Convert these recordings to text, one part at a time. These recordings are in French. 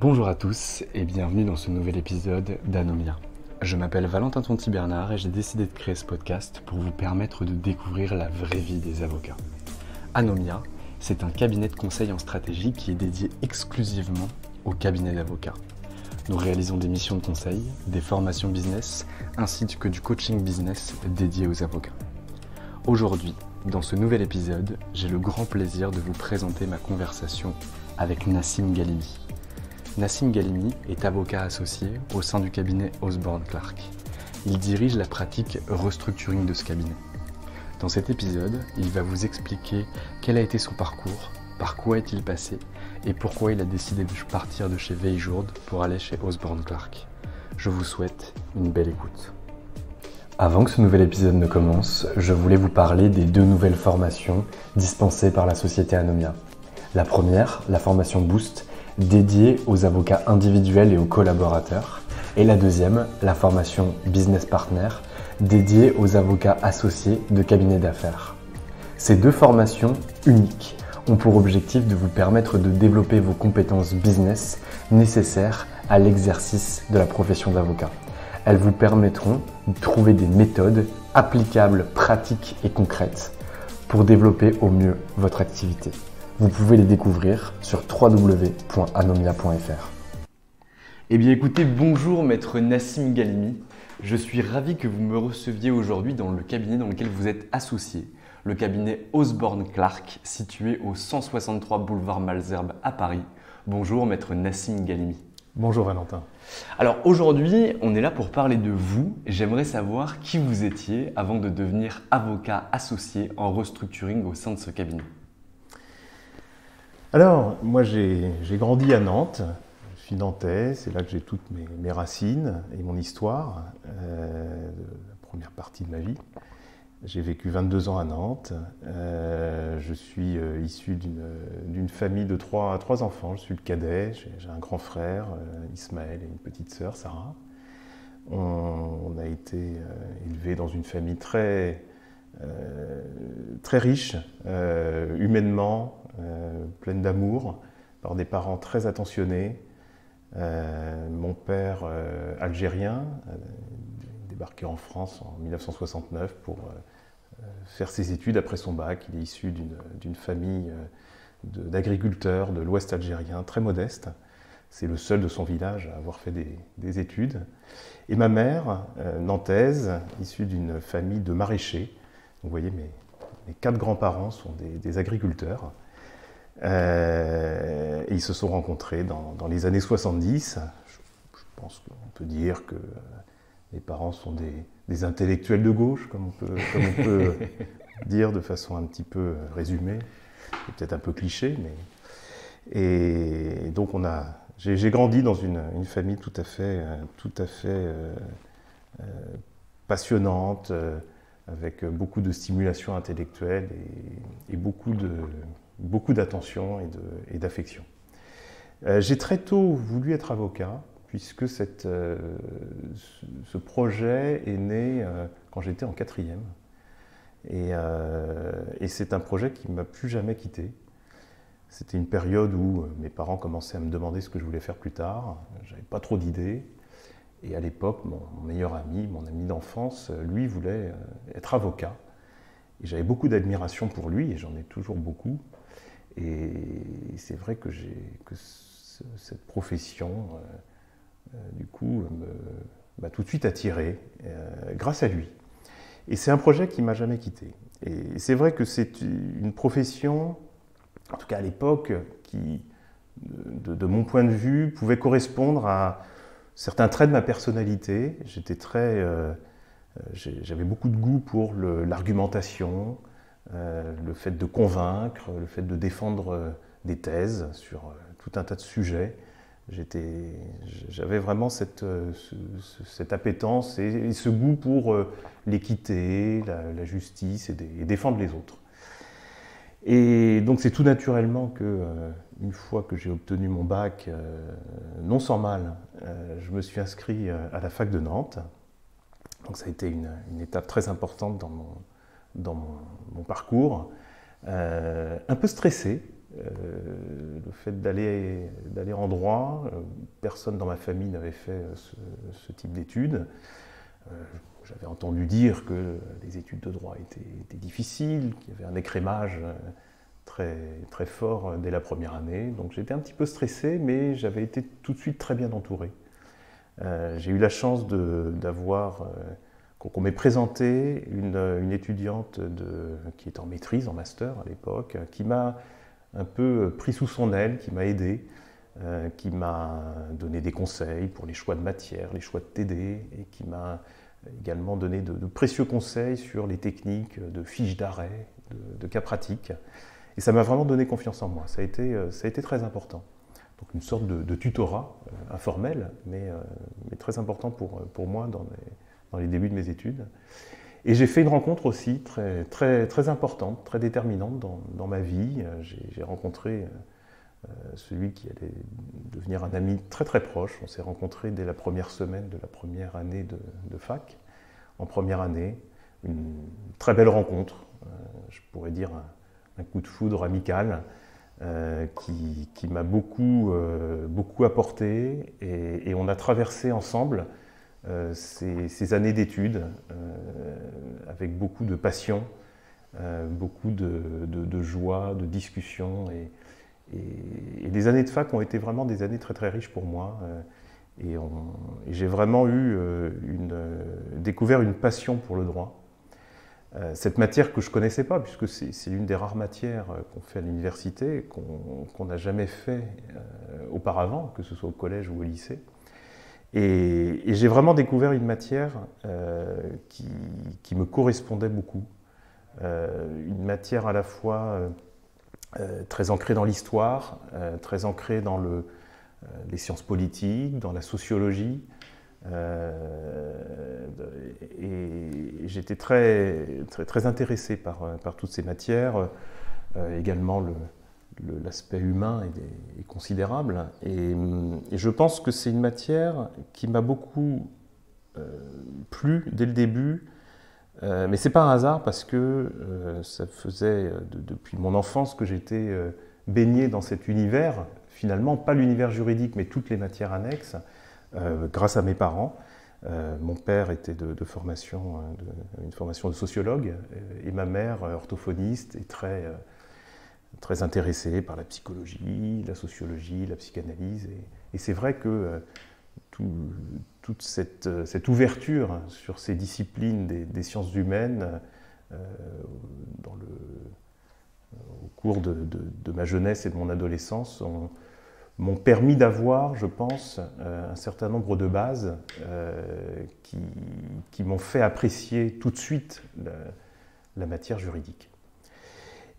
Bonjour à tous et bienvenue dans ce nouvel épisode d'Anomia. Je m'appelle Valentin Tonti-Bernard et j'ai décidé de créer ce podcast pour vous permettre de découvrir la vraie vie des avocats. Anomia, c'est un cabinet de conseil en stratégie qui est dédié exclusivement aux cabinets d'avocats. Nous réalisons des missions de conseil, des formations business, ainsi que du coaching business dédié aux avocats. Aujourd'hui, dans ce nouvel épisode, j'ai le grand plaisir de vous présenter ma conversation avec Nassim Ghalimi. Nassim Ghalimi est avocat associé au sein du cabinet Osborne Clarke. Il dirige la pratique restructuring de ce cabinet. Dans cet épisode, il va vous expliquer quel a été son parcours, par quoi est-il passé et pourquoi il a décidé de partir de chez Veiljourde pour aller chez Osborne Clarke. Je vous souhaite une belle écoute. Avant que ce nouvel épisode ne commence, je voulais vous parler des deux nouvelles formations dispensées par la société Anomia. La première, la formation Boost, dédiée aux avocats individuels et aux collaborateurs. Et la deuxième, la formation Business Partner, dédiée aux avocats associés de cabinets d'affaires. Ces deux formations uniques ont pour objectif de vous permettre de développer vos compétences business nécessaires à l'exercice de la profession d'avocat. Elles vous permettront de trouver des méthodes applicables, pratiques et concrètes pour développer au mieux votre activité. Vous pouvez les découvrir sur www.anomia.fr. Eh bien écoutez, bonjour maître Nassim Ghalimi. Je suis ravi que vous me receviez aujourd'hui dans le cabinet dans lequel vous êtes associé, le cabinet Osborne Clarke, situé au 163 boulevard Malesherbes à Paris. Bonjour maître Nassim Ghalimi. Bonjour Valentin. Alors aujourd'hui, on est là pour parler de vous. J'aimerais savoir qui vous étiez avant de devenir avocat associé en restructuring au sein de ce cabinet. Alors, moi j'ai grandi à Nantes, je suis nantais, c'est là que j'ai toutes mes racines et mon histoire, la première partie de ma vie. J'ai vécu 22 ans à Nantes, je suis issu d'une famille de trois enfants, je suis le cadet, j'ai un grand frère, Ismaël, et une petite sœur, Sarah. On a été élevés dans une famille très riche, humainement, pleine d'amour, par des parents très attentionnés. Mon père, algérien, débarqué en France en 1969 pour faire ses études après son bac. Il est issu d'une famille d'agriculteurs de l'ouest algérien, très modeste. C'est le seul de son village à avoir fait des études. Et ma mère, nantaise, issue d'une famille de maraîchers. Vous voyez, mes 4 grands-parents sont des agriculteurs. Et ils se sont rencontrés dans les années 70. Je pense qu'on peut dire que les parents sont des intellectuels de gauche, comme on peut dire de façon un petit peu résumée. C'est peut-être un peu cliché, mais... Et donc j'ai grandi dans une famille tout à fait passionnante, avec beaucoup de stimulation intellectuelle et beaucoup d'attention et d'affection. J'ai très tôt voulu être avocat, puisque ce projet est né quand j'étais en 4e. Et c'est un projet qui ne m'a plus jamais quitté. C'était une période où mes parents commençaient à me demander ce que je voulais faire plus tard. Je n'avais pas trop d'idées. Et à l'époque, mon meilleur ami, mon ami d'enfance, lui voulait être avocat. Et j'avais beaucoup d'admiration pour lui, et j'en ai toujours beaucoup. Et c'est vrai que cette profession, du coup, m'a tout de suite attiré, grâce à lui. Et c'est un projet qui ne m'a jamais quitté. Et c'est vrai que c'est une profession, en tout cas à l'époque, qui, de mon point de vue, pouvait correspondre à certains traits de ma personnalité. J'avais beaucoup de goût pour l'argumentation, le fait de convaincre, le fait de défendre des thèses sur tout un tas de sujets. J'avais vraiment cette appétence et ce goût pour l'équité, la justice et défendre les autres. Et donc c'est tout naturellement que, une fois que j'ai obtenu mon bac, non sans mal, je me suis inscrit à la fac de Nantes. Donc ça a été une étape très importante dans mon parcours. Un peu stressé, le fait d'aller en droit. Personne dans ma famille n'avait fait ce type d'études. J'avais entendu dire que les études de droit étaient difficiles, qu'il y avait un écrémage très fort dès la première année. Donc j'étais un petit peu stressé, mais j'avais été tout de suite très bien entouré. J'ai eu la chance qu'on m'ait présenté une étudiante qui est en maîtrise, en master à l'époque, qui m'a un peu pris sous son aile, qui m'a aidé, qui m'a donné des conseils pour les choix de matière, les choix de TD, et qui m'a également donné de précieux conseils sur les techniques de fiches d'arrêt, de cas pratiques. Et ça m'a vraiment donné confiance en moi. Ça a été très important. Donc une sorte de tutorat informel, mais très important pour moi dans les débuts de mes études. Et j'ai fait une rencontre aussi très importante, très déterminante dans ma vie. J'ai rencontré celui qui allait devenir un ami très proche. On s'est rencontrés dès la première semaine de la première année de fac. En première année, une très belle rencontre, je pourrais dire un coup de foudre amical qui m'a beaucoup apporté. Et on a traversé ensemble ces années d'études avec beaucoup de passion, beaucoup de joie, de discussion. Et les années de fac ont été vraiment des années très riches pour moi. Et j'ai vraiment découvert une passion pour le droit. Cette matière que je ne connaissais pas, puisque c'est l'une des rares matières qu'on fait à l'université, qu'on n'a jamais fait auparavant, que ce soit au collège ou au lycée. Et j'ai vraiment découvert une matière qui me correspondait beaucoup. Une matière à la fois très ancrée dans l'histoire, très ancrée dans les sciences politiques, dans la sociologie. Et j'étais très intéressé par toutes ces matières. Également, l'aspect humain est considérable. Et je pense que c'est une matière qui m'a beaucoup plu dès le début. Mais ce n'est pas un hasard parce que ça faisait depuis mon enfance que j'étais baigné dans cet univers. Finalement, pas l'univers juridique, mais toutes les matières annexes. Grâce à mes parents. Mon père était de formation, une formation de sociologue, et ma mère, orthophoniste, et très intéressée par la psychologie, la sociologie, la psychanalyse. Et c'est vrai que toute cette ouverture sur ces disciplines des sciences humaines, au cours de ma jeunesse et de mon adolescence, m'ont permis d'avoir, je pense, un certain nombre de bases qui m'ont fait apprécier tout de suite la matière juridique.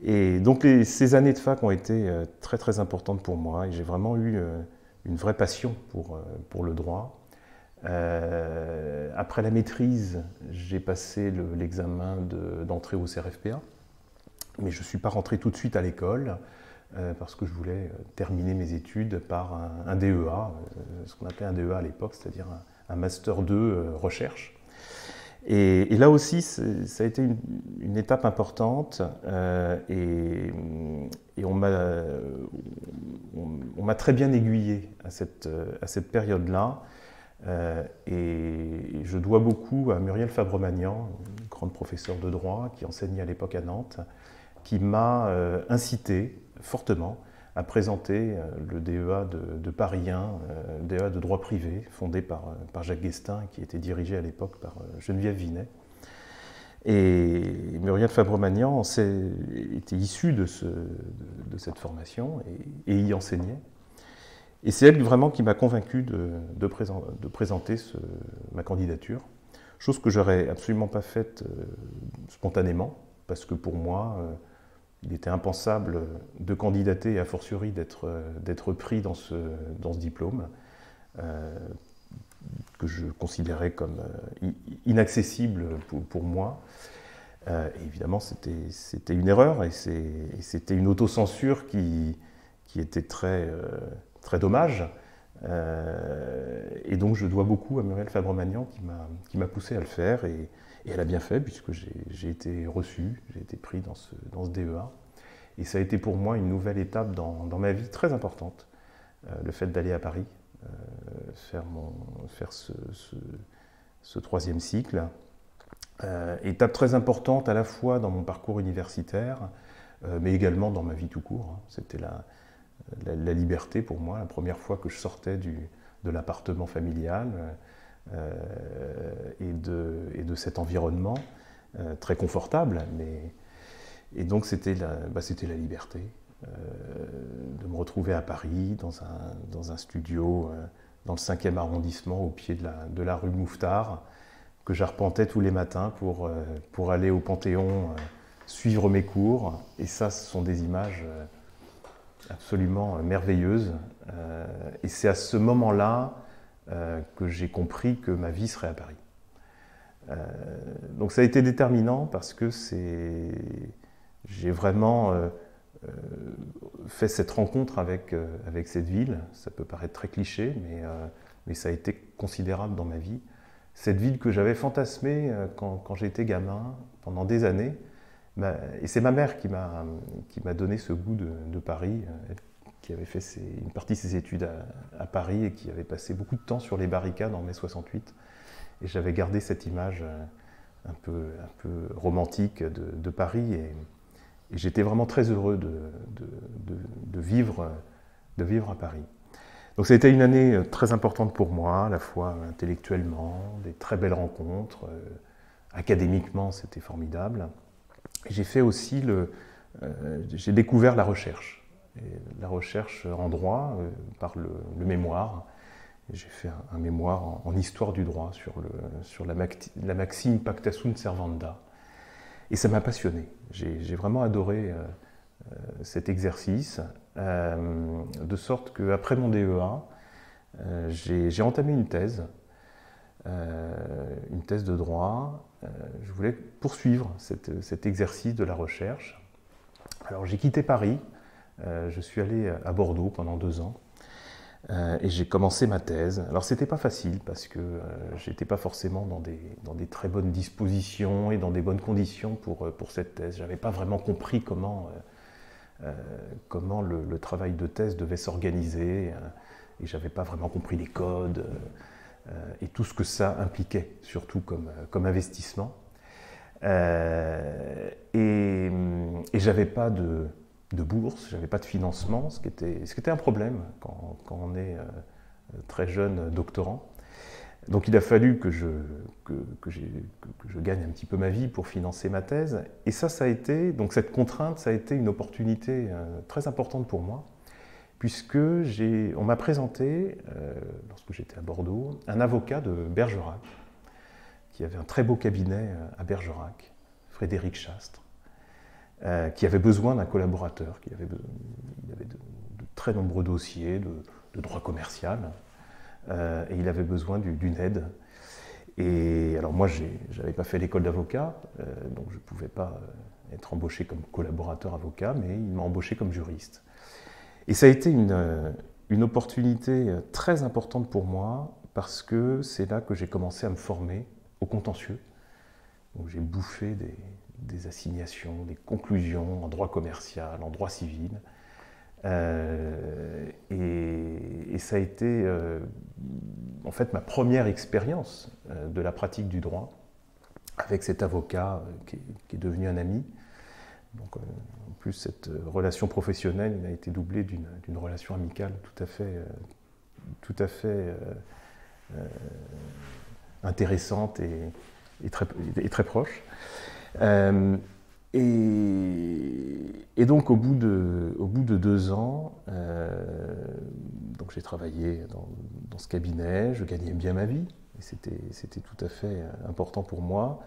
Et donc ces années de fac ont été très importantes pour moi et j'ai vraiment eu une vraie passion pour le droit. Après la maîtrise, j'ai passé l'examen d'entrée au CRFPA, mais je ne suis pas rentré tout de suite à l'école. Parce que je voulais terminer mes études par un DEA, ce qu'on appelait un DEA à l'époque, c'est-à-dire un Master 2 recherche. Et là aussi, ça a été une étape importante et on m'a très bien aiguillé à cette période-là. Et je dois beaucoup à Muriel Fabre-Magnan, une grande professeure de droit qui enseignait à l'époque à Nantes, qui m'a incité fortement à présenter le DEA de Paris 1, DEA de droit privé, fondé par Jacques Guestin, qui était dirigé à l'époque par Geneviève Vinet. Et Muriel Fabre-Magnan était issue de cette formation et y enseignait. Et c'est elle vraiment qui m'a convaincu de présenter ma candidature, chose que j'aurais absolument pas faite spontanément, parce que pour moi, il était impensable de candidater et a fortiori d'être pris dans ce diplôme que je considérais comme inaccessible pour moi. Et évidemment, c'était une erreur et c'était une autocensure qui était très dommage. Et donc je dois beaucoup à Muriel Fabre-Magnan qui m'a poussé à le faire et elle a bien fait puisque j'ai été reçu, j'ai été pris dans ce DEA. Et ça a été pour moi une nouvelle étape dans ma vie très importante, le fait d'aller à Paris, faire ce troisième cycle. Étape très importante à la fois dans mon parcours universitaire, mais également dans ma vie tout court. C'était la liberté pour moi, la première fois que je sortais de l'appartement familial et de cet environnement très confortable. Et donc c'était la liberté de me retrouver à Paris, dans un studio dans le 5e arrondissement, au pied de la rue Mouffetard, que j'arpentais tous les matins pour aller au Panthéon suivre mes cours. Et ça, ce sont des images absolument merveilleuses. Et c'est à ce moment-là que j'ai compris que ma vie serait à Paris. Donc ça a été déterminant parce que j'ai vraiment fait cette rencontre avec cette ville. Ça peut paraître très cliché, mais ça a été considérable dans ma vie. Cette ville que j'avais fantasmée quand j'étais gamin, pendant des années. Et c'est ma mère qui m'a donné ce goût de Paris, elle qui avait fait une partie de ses études à Paris et qui avait passé beaucoup de temps sur les barricades en mai 68. Et j'avais gardé cette image un peu romantique de Paris. Et j'étais vraiment très heureux de vivre à Paris. Donc ça a été une année très importante pour moi, à la fois intellectuellement, des très belles rencontres, académiquement c'était formidable. Et j'ai fait aussi j'ai découvert la recherche. Et la recherche en droit par le mémoire. J'ai fait un mémoire en histoire du droit sur la maxime pacta sunt servanda. Et ça m'a passionné. J'ai vraiment adoré cet exercice, de sorte qu'après mon DEA, j'ai entamé une thèse de droit. Je voulais poursuivre cet exercice de la recherche. Alors j'ai quitté Paris, je suis allé à Bordeaux pendant 2 ans. Et j'ai commencé ma thèse. Alors c'était pas facile parce que j'étais pas forcément dans des très bonnes dispositions et dans des bonnes conditions pour cette thèse. J'avais pas vraiment compris comment le travail de thèse devait s'organiser et j'avais pas vraiment compris les codes et tout ce que ça impliquait, surtout comme investissement. Et j'avais pas de bourse, j'avais pas de financement, ce qui était un problème quand on est très jeune doctorant. Donc il a fallu que je gagne un petit peu ma vie pour financer ma thèse. Et ça a été, donc cette contrainte, ça a été une opportunité très importante pour moi, puisque on m'a présenté, lorsque j'étais à Bordeaux, un avocat de Bergerac, qui avait un très beau cabinet à Bergerac, Frédéric Chastre, qui avait besoin d'un collaborateur, il avait de très nombreux dossiers de droit commercial, et il avait besoin d'une aide. Et alors moi, je n'avais pas fait l'école d'avocat, donc je ne pouvais pas être embauché comme collaborateur avocat, mais il m'a embauché comme juriste. Et ça a été une opportunité très importante pour moi, parce que c'est là que j'ai commencé à me former au contentieux. Donc j'ai bouffé des assignations, des conclusions en droit commercial, en droit civil. Et ça a été en fait ma première expérience de la pratique du droit avec cet avocat qui est devenu un ami. Donc, en plus, cette relation professionnelle a été doublée d'une relation amicale tout à fait intéressante et très proche. Et donc au bout de 2 ans, donc j'ai travaillé dans ce cabinet, je gagnais bien ma vie, et c'était tout à fait important pour moi,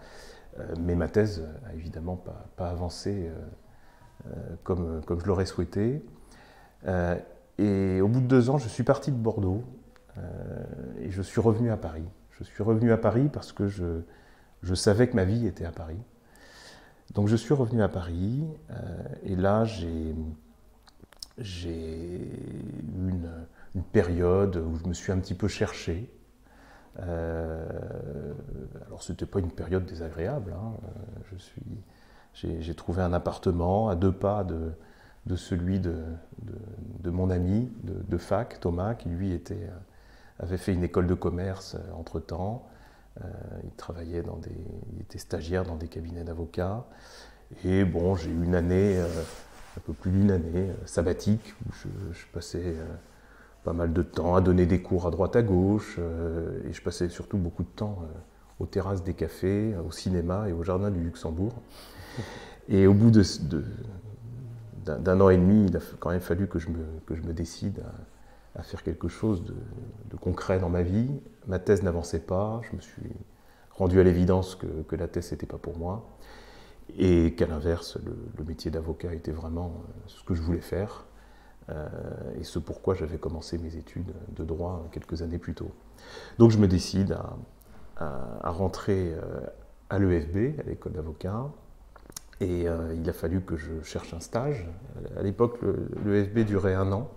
mais ma thèse n'a évidemment pas avancé comme je l'aurais souhaité. Et au bout de 2 ans, je suis parti de Bordeaux et je suis revenu à Paris. Je suis revenu à Paris parce que je savais que ma vie était à Paris. Donc je suis revenu à Paris et là j'ai eu une période où je me suis un petit peu cherché. Alors c'était pas une période désagréable, hein. J'ai trouvé un appartement à 2 pas de celui de mon ami de fac, Thomas, qui lui avait fait une école de commerce entre-temps. Il était stagiaire dans des cabinets d'avocats. Et bon, j'ai eu une année, un peu plus d'une année, sabbatique, où je passais pas mal de temps à donner des cours à droite à gauche, et je passais surtout beaucoup de temps aux terrasses des cafés, au cinéma et au jardin du Luxembourg. Et au bout d'un an et demi, il a quand même fallu que je me décide à faire quelque chose de concret dans ma vie. Ma thèse n'avançait pas, je me suis rendu à l'évidence que la thèse n'était pas pour moi, et qu'à l'inverse, le métier d'avocat était vraiment ce que je voulais faire, et ce pourquoi j'avais commencé mes études de droit quelques années plus tôt. Donc je me décide à rentrer à l'EFB, à l'école d'avocat, et il a fallu que je cherche un stage. À l'époque, l'EFB durait 1 an.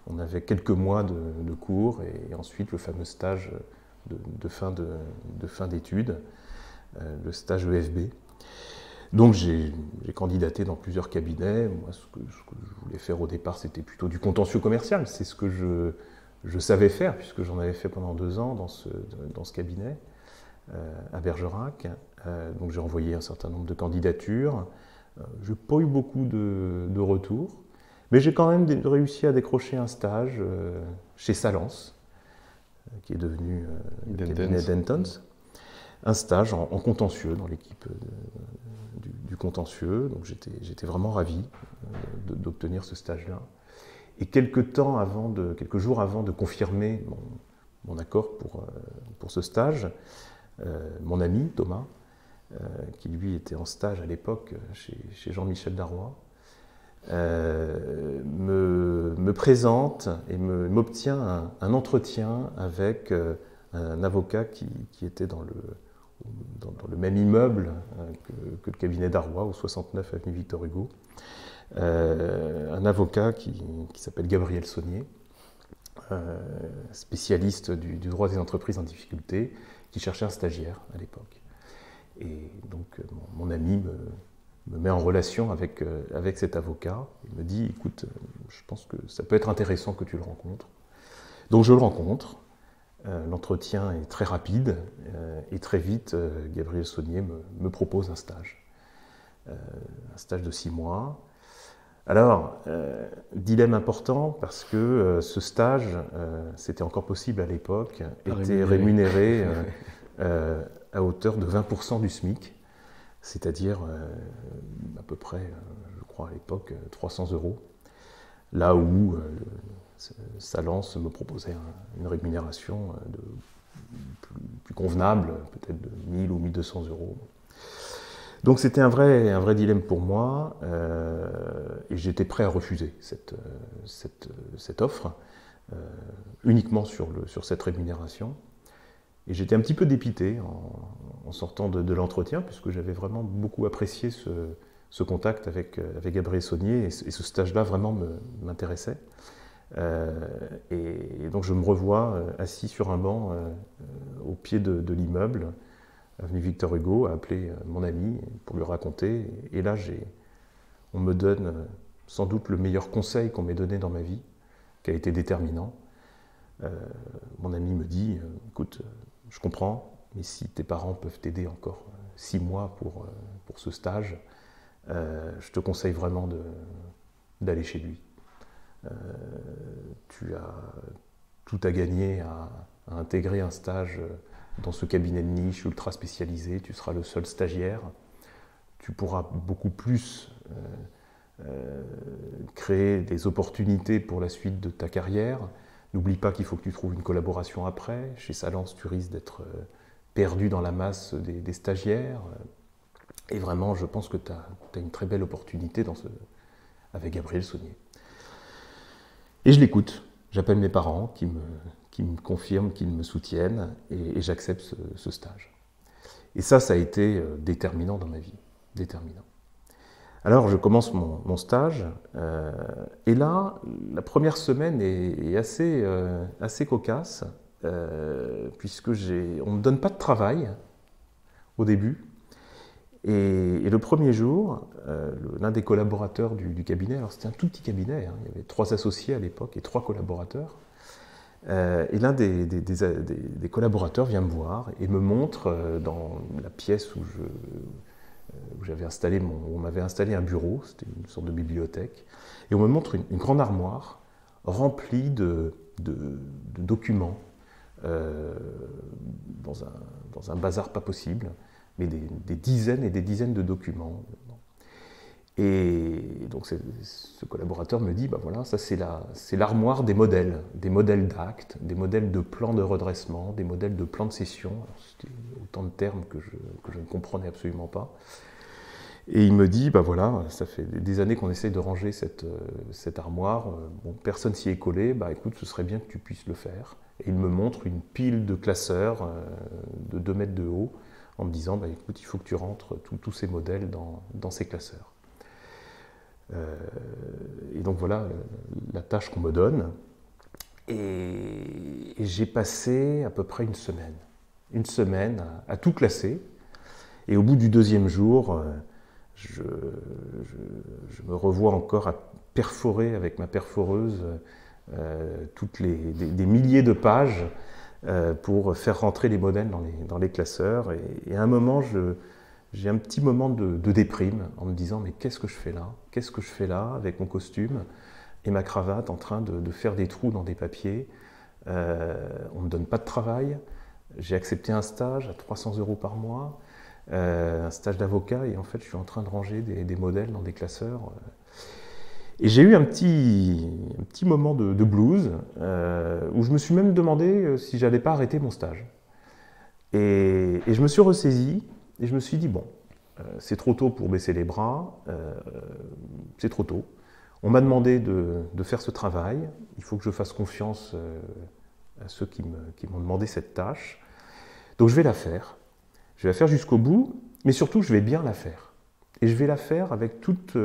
On avait quelques mois de cours et ensuite le fameux stage de fin d'études, le stage EFB. Donc j'ai candidaté dans plusieurs cabinets. Moi, ce que je voulais faire au départ, c'était plutôt du contentieux commercial. C'est ce que je savais faire, puisque j'en avais fait pendant 2 ans dans ce cabinet à Bergerac. Donc j'ai envoyé un certain nombre de candidatures. Je n'ai pas eu beaucoup de retours, mais j'ai quand même réussi à décrocher un stage chez Salence, qui est devenu le cabinet Dentons. Un stage en contentieux, dans l'équipe du contentieux. Donc j'étais vraiment ravi d'obtenir ce stage-là. Et quelques jours avant de confirmer mon accord pour ce stage, mon ami Thomas, qui lui était en stage à l'époque chez Jean-Michel Darrois, me présente et m'obtient un entretien avec un avocat qui était dans le même immeuble que le cabinet Darrois, au 69 avenue Victor Hugo. Un avocat qui s'appelle Gabriel Saunier, spécialiste du droit des entreprises en difficulté, qui cherchait un stagiaire à l'époque. Et donc mon ami me met en relation avec cet avocat. Il me dit, écoute, je pense que ça peut être intéressant que tu le rencontres. Donc je le rencontre. L'entretien est très rapide et très vite, Gabriel Saunier me propose un stage de 6 mois. Alors, dilemme important parce que ce stage, c'était encore possible à l'époque, était rémunéré à hauteur de 20% du SMIC, c'est-à-dire à peu près, je crois à l'époque, 300 €, là où Salence me proposait une rémunération plus convenable, peut-être de 1000 ou 1200 €. Donc c'était un vrai dilemme pour moi, et j'étais prêt à refuser cette offre, uniquement sur cette rémunération. Et j'étais un petit peu dépité en sortant de l'entretien, puisque j'avais vraiment beaucoup apprécié ce contact avec Gabriel Saunier, et ce stage-là vraiment m'intéressait. Et donc je me revois assis sur un banc au pied de l'immeuble, avenue Victor Hugo, à appeler mon ami pour lui raconter. Et là, on me donne sans doute le meilleur conseil qu'on m'ait donné dans ma vie, qui a été déterminant. Mon ami me dit, écoute, je comprends, mais si tes parents peuvent t'aider encore 6 mois pour ce stage, je te conseille vraiment d'aller chez lui. Tu as tout à gagner à intégrer un stage dans ce cabinet de niche ultra spécialisé. Tu seras le seul stagiaire. Tu pourras beaucoup plus créer des opportunités pour la suite de ta carrière. N'oublie pas qu'il faut que tu trouves une collaboration après. Chez Salence, tu risques d'être perdu dans la masse des stagiaires. Et vraiment, je pense que tu as une très belle opportunité avec Gabriel Saunier. Et je l'écoute. J'appelle mes parents qui me confirment, qui me soutiennent, et j'accepte ce stage. Et ça a été déterminant dans ma vie. Déterminant. Alors je commence mon stage, et là, la première semaine est assez cocasse, puisque on ne me donne pas de travail au début, Et le premier jour, l'un des collaborateurs du cabinet, alors c'était un tout petit cabinet, hein, il y avait 3 associés à l'époque et 3 collaborateurs, et l'un des collaborateurs vient me voir et me montre dans la pièce où j'avais installé où on m'avait installé un bureau, c'était une sorte de bibliothèque, et on me montre une grande armoire remplie de documents dans un bazar pas possible, mais des dizaines et des dizaines de documents. Et donc ce collaborateur me dit, voilà, ça c'est l'armoire des modèles d'actes, des modèles de plans de redressement, des modèles de plans de cession. C'était autant de termes que je ne comprenais absolument pas. Et il me dit, voilà, ça fait des années qu'on essaye de ranger cette armoire, personne s'y est collé, écoute, ce serait bien que tu puisses le faire. Et il me montre une pile de classeurs de 2 mètres de haut, en me disant, écoute, il faut que tu rentres tous ces modèles dans ces classeurs. Et donc voilà la tâche qu'on me donne. Et j'ai passé à peu près une semaine à tout classer. Et au bout du 2e jour, je me revois encore à perforer avec ma perforeuse des milliers de pages pour faire rentrer les modèles dans les classeurs. Et à un moment, j'ai un petit moment de déprime en me disant, mais qu'est-ce que je fais là? Qu'est-ce que je fais là avec mon costume et ma cravate en train de faire des trous dans des papiers? On ne me donne pas de travail. J'ai accepté un stage à 300 € par mois, un stage d'avocat, et en fait je suis en train de ranger des modèles dans des classeurs. Et j'ai eu un petit moment de blues où je me suis même demandé si j'allais pas arrêter mon stage. Et je me suis ressaisi. Et je me suis dit, c'est trop tôt pour baisser les bras, c'est trop tôt. On m'a demandé de faire ce travail, il faut que je fasse confiance à ceux qui m'ont demandé cette tâche. Donc je vais la faire. Je vais la faire jusqu'au bout, mais surtout je vais bien la faire. Et je vais la faire avec toute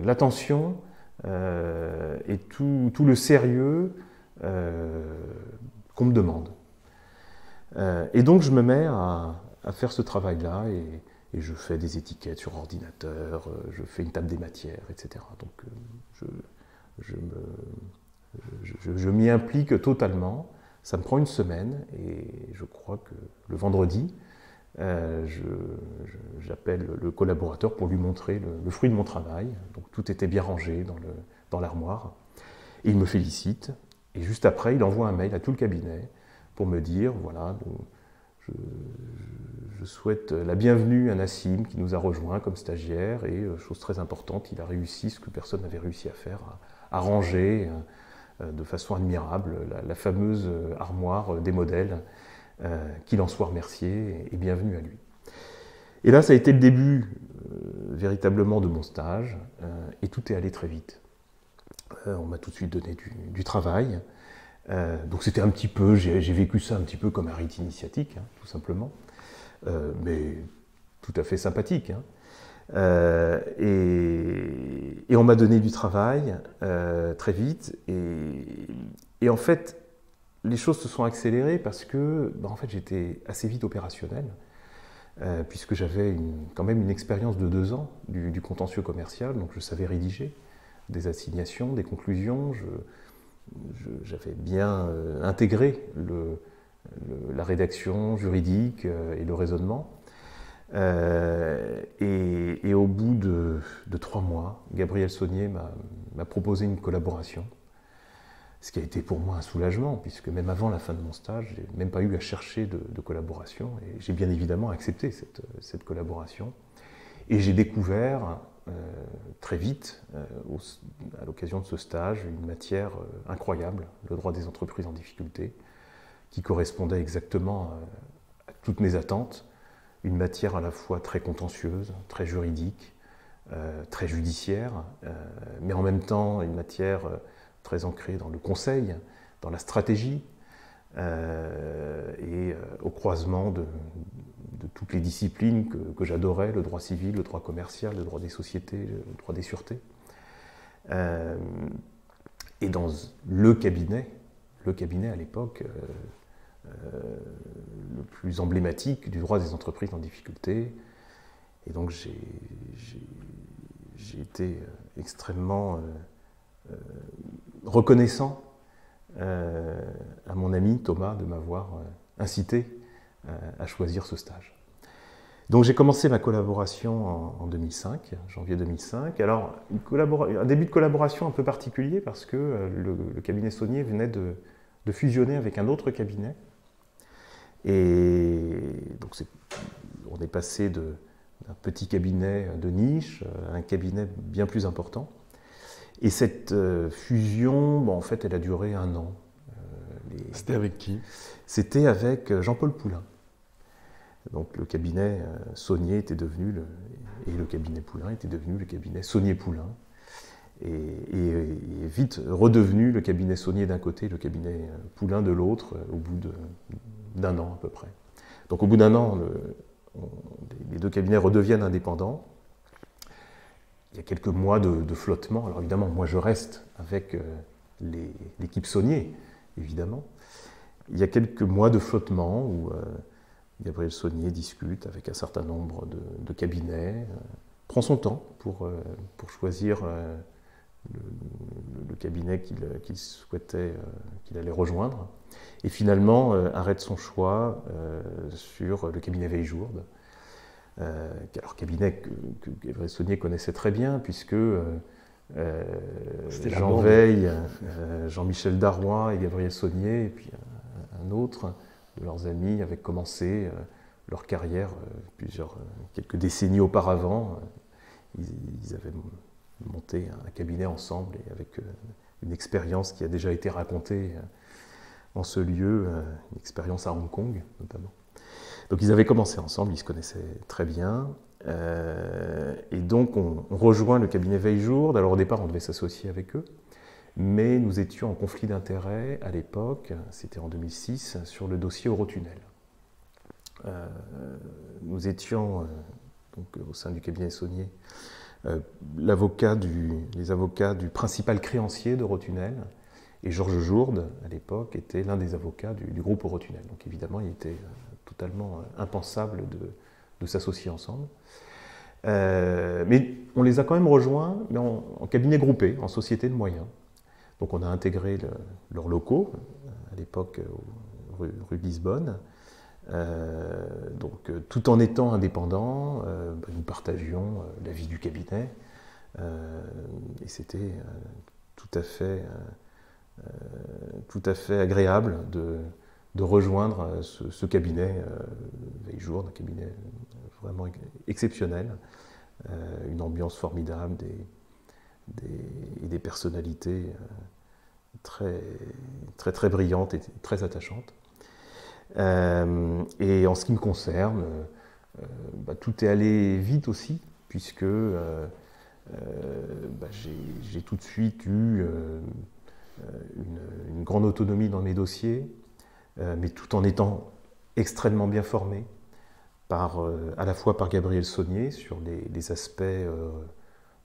l'attention et tout le sérieux qu'on me demande. Et donc je me mets à faire ce travail-là et je fais des étiquettes sur ordinateur, je fais une table des matières, etc. Donc je m'y implique totalement. Ça me prend une semaine et je crois que le vendredi, j'appelle le collaborateur pour lui montrer le fruit de mon travail. Donc tout était bien rangé dans l'armoire. Et il me félicite. Et juste après, il envoie un mail à tout le cabinet pour me dire, voilà, je souhaite la bienvenue à Nassim qui nous a rejoints comme stagiaire et, chose très importante, il a réussi ce que personne n'avait réussi à faire, à ranger de façon admirable la fameuse armoire des modèles, qu'il en soit remercié et bienvenue à lui. Et là, ça a été le début véritablement de mon stage et tout est allé très vite. On m'a tout de suite donné du travail. Donc c'était un petit peu, j'ai vécu ça un petit peu comme un rite initiatique, hein, tout simplement, mais tout à fait sympathique. Hein. Et on m'a donné du travail très vite, et en fait, les choses se sont accélérées parce que, en fait, j'étais assez vite opérationnel, puisque j'avais quand même une expérience de 2 ans du contentieux commercial, donc je savais rédiger des assignations, des conclusions. J'avais bien intégré la rédaction juridique et le raisonnement. Et au bout de 3 mois, Gabriel Saunier m'a proposé une collaboration, ce qui a été pour moi un soulagement, puisque même avant la fin de mon stage, je n'ai même pas eu à chercher de collaboration, et j'ai bien évidemment accepté cette collaboration. Et j'ai découvert très vite, à l'occasion de ce stage, une matière incroyable, le droit des entreprises en difficulté, qui correspondait exactement à toutes mes attentes, une matière à la fois très contentieuse, très juridique, très judiciaire, mais en même temps une matière très ancrée dans le conseil, dans la stratégie, et au croisement de toutes les disciplines que j'adorais, le droit civil, le droit commercial, le droit des sociétés, le droit des sûretés. Et dans le cabinet à l'époque, plus emblématiques du droit des entreprises en difficulté. Et donc j'ai été extrêmement reconnaissant à mon ami Thomas de m'avoir incité à choisir ce stage. Donc j'ai commencé ma collaboration en 2005, janvier 2005. Alors un début de collaboration un peu particulier parce que le cabinet Saunier venait de fusionner avec un autre cabinet. Et donc on est passé d'un petit cabinet de niche à un cabinet bien plus important. Et cette fusion, en fait, elle a duré 1 an. C'était avec qui? C'était avec Jean-Paul Poulain. Donc le cabinet Saunier était devenu, et le cabinet Poulain était devenu le cabinet Saunier-Poulain. Et vite redevenu le cabinet Saunier d'un côté, le cabinet Poulain de l'autre, au bout d'1 an à peu près. Donc au bout d'1 an, les 2 cabinets redeviennent indépendants. Il y a quelques mois de flottement. Alors évidemment, moi je reste avec l'équipe Saunier, évidemment. Il y a quelques mois de flottement où Gabriel Saunier discute avec un certain nombre de cabinets, prend son temps pour choisir le cabinet qu'il souhaitait, qu'il allait rejoindre. Et finalement, arrête son choix sur le cabinet Veillejourde. Alors cabinet que Gabriel Saunier connaissait très bien, puisque Jean Veille, Jean-Michel Darrois et Gabriel Saunier, et puis un autre de leurs amis avaient commencé leur carrière quelques décennies auparavant. Ils avaient monté un cabinet ensemble et avec une expérience qui a déjà été racontée en ce lieu, une expérience à Hong Kong notamment. Donc ils avaient commencé ensemble, ils se connaissaient très bien. Et donc on rejoint le cabinet Veillejourde. Alors au départ on devait s'associer avec eux, mais nous étions en conflit d'intérêts à l'époque, c'était en 2006, sur le dossier Eurotunnel. Nous étions donc, au sein du cabinet Saunier les avocats du principal créancier d'Eurotunnel, et Georges Jourde, à l'époque, était l'un des avocats du groupe Eurotunnel. Donc évidemment, il était totalement impensable de s'associer ensemble. Mais on les a quand même rejoints, mais en cabinet groupé, en société de moyens. Donc on a intégré leurs locaux, à l'époque rue de Lisbonne. Donc tout en étant indépendants, nous partagions la vie du cabinet. Et c'était tout à fait agréable de rejoindre ce cabinet Veillejourde, un cabinet vraiment exceptionnel, une ambiance formidable, et des personnalités très, très, très brillantes et très attachantes. Et en ce qui me concerne, tout est allé vite aussi, puisque j'ai tout de suite eu une grande autonomie dans mes dossiers, mais tout en étant extrêmement bien formé, à la fois par Gabriel Saunier sur les aspects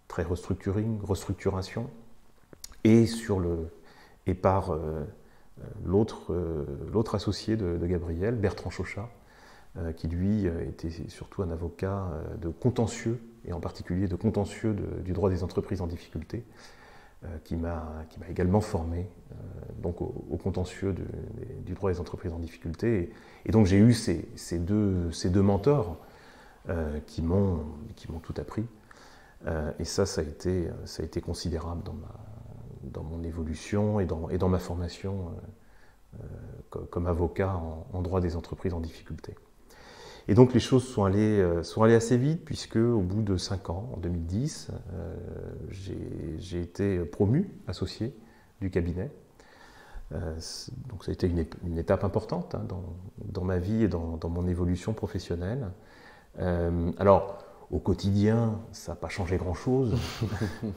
très restructuration, et par l'autre associé de Gabriel, Bertrand Chauchat, qui lui était surtout un avocat de contentieux, et en particulier de contentieux du droit des entreprises en difficulté, qui m'a également formé donc au contentieux du droit des entreprises en difficulté. Et donc j'ai eu ces deux mentors qui m'ont tout appris. Et ça a été considérable dans mon évolution et dans ma formation comme avocat en droit des entreprises en difficulté. Et donc les choses sont allées assez vite, puisque au bout de 5 ans, en 2010, j'ai été promu associé du cabinet. Donc ça a été une étape importante dans ma vie et dans mon évolution professionnelle. Alors, au quotidien, ça n'a pas changé grand-chose,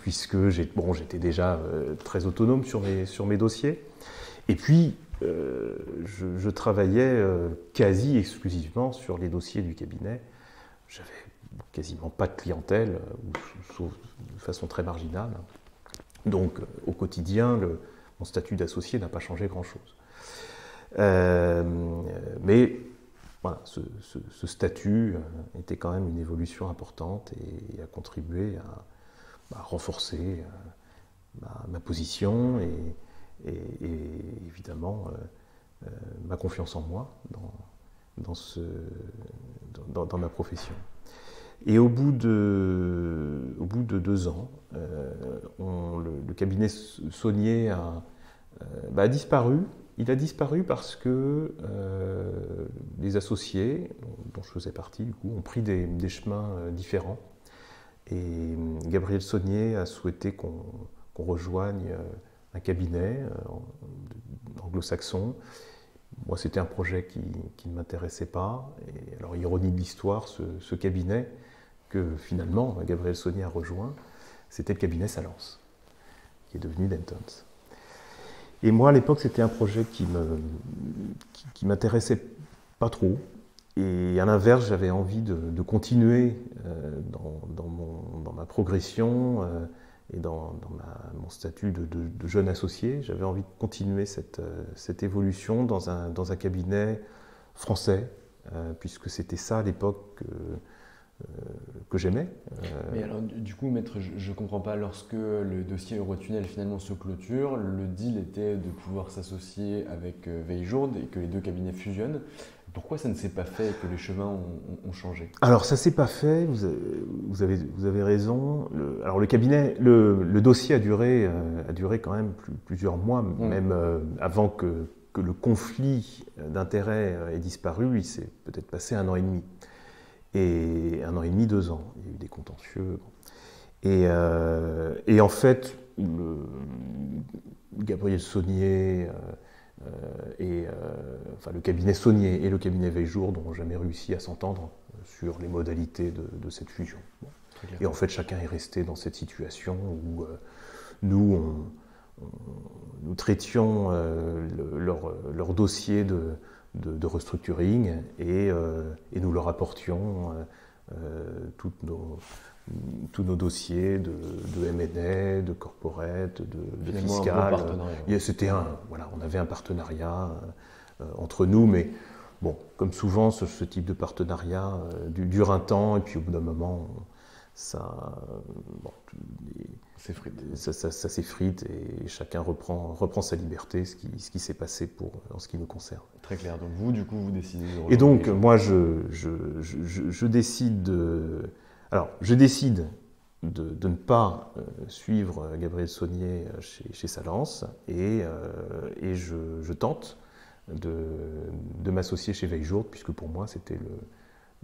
puisque j'étais déjà très autonome sur mes dossiers. Et puis, je travaillais quasi exclusivement sur les dossiers du cabinet. J'avais quasiment pas de clientèle, sauf de façon très marginale. Donc, au quotidien, mon statut d'associé n'a pas changé grand-chose. Mais voilà, ce statut était quand même une évolution importante et a contribué à renforcer ma position et évidemment ma confiance en moi dans ma profession. Et au bout de 2 ans, le cabinet Saunier a disparu. Il a disparu parce que les associés, dont je faisais partie, du coup, ont pris des chemins différents. Et Gabriel Saunier a souhaité qu'on rejoigne un cabinet anglo-saxon. Moi, c'était un projet qui ne m'intéressait pas. Et alors, ironie de l'histoire, ce cabinet que finalement Gabriel Saunier a rejoint, c'était le cabinet Salence, qui est devenu Dentons. Et moi, à l'époque, c'était un projet qui m'intéressait pas trop. Et à l'inverse, j'avais envie de continuer dans ma progression et dans mon statut de jeune associé. J'avais envie de continuer cette évolution dans un cabinet français, puisque c'était ça à l'époque que j'aimais. Mais alors, du coup, maître, je ne comprends pas. Lorsque le dossier Eurotunnel finalement se clôture, le deal était de pouvoir s'associer avec Veijourde et que les deux cabinets fusionnent. Pourquoi ça ne s'est pas fait et que les chemins ont changé? Alors, ça ne s'est pas fait, vous avez raison. Alors, le cabinet, le dossier a duré quand même plusieurs mois, même avant que le conflit d'intérêts ait disparu. Il s'est peut-être passé 1 an et demi. Et 1 an et demi, 2 ans. Il y a eu des contentieux. Et en fait, Gabriel Saunier le cabinet Saunier et le cabinet Veijourde n'ont jamais réussi à s'entendre sur les modalités de cette fusion. Bon. Et en fait, chacun est resté dans cette situation où nous traitions leur dossier de restructuring et nous leur apportions tous nos dossiers de M&A, de corporate, de fiscal. On avait un partenariat entre nous, mais bon, comme souvent, ce type de partenariat dure un temps, et puis au bout d'un moment, ça s'effrite et chacun reprend sa liberté, ce qui s'est passé en ce qui nous concerne. Très clair. Donc vous, du coup, vous décidez de rejoindre. Et donc, moi, je décide de ne pas suivre Gabriel Saunier chez Salence et je tente de m'associer chez Veijourde, puisque pour moi, c'était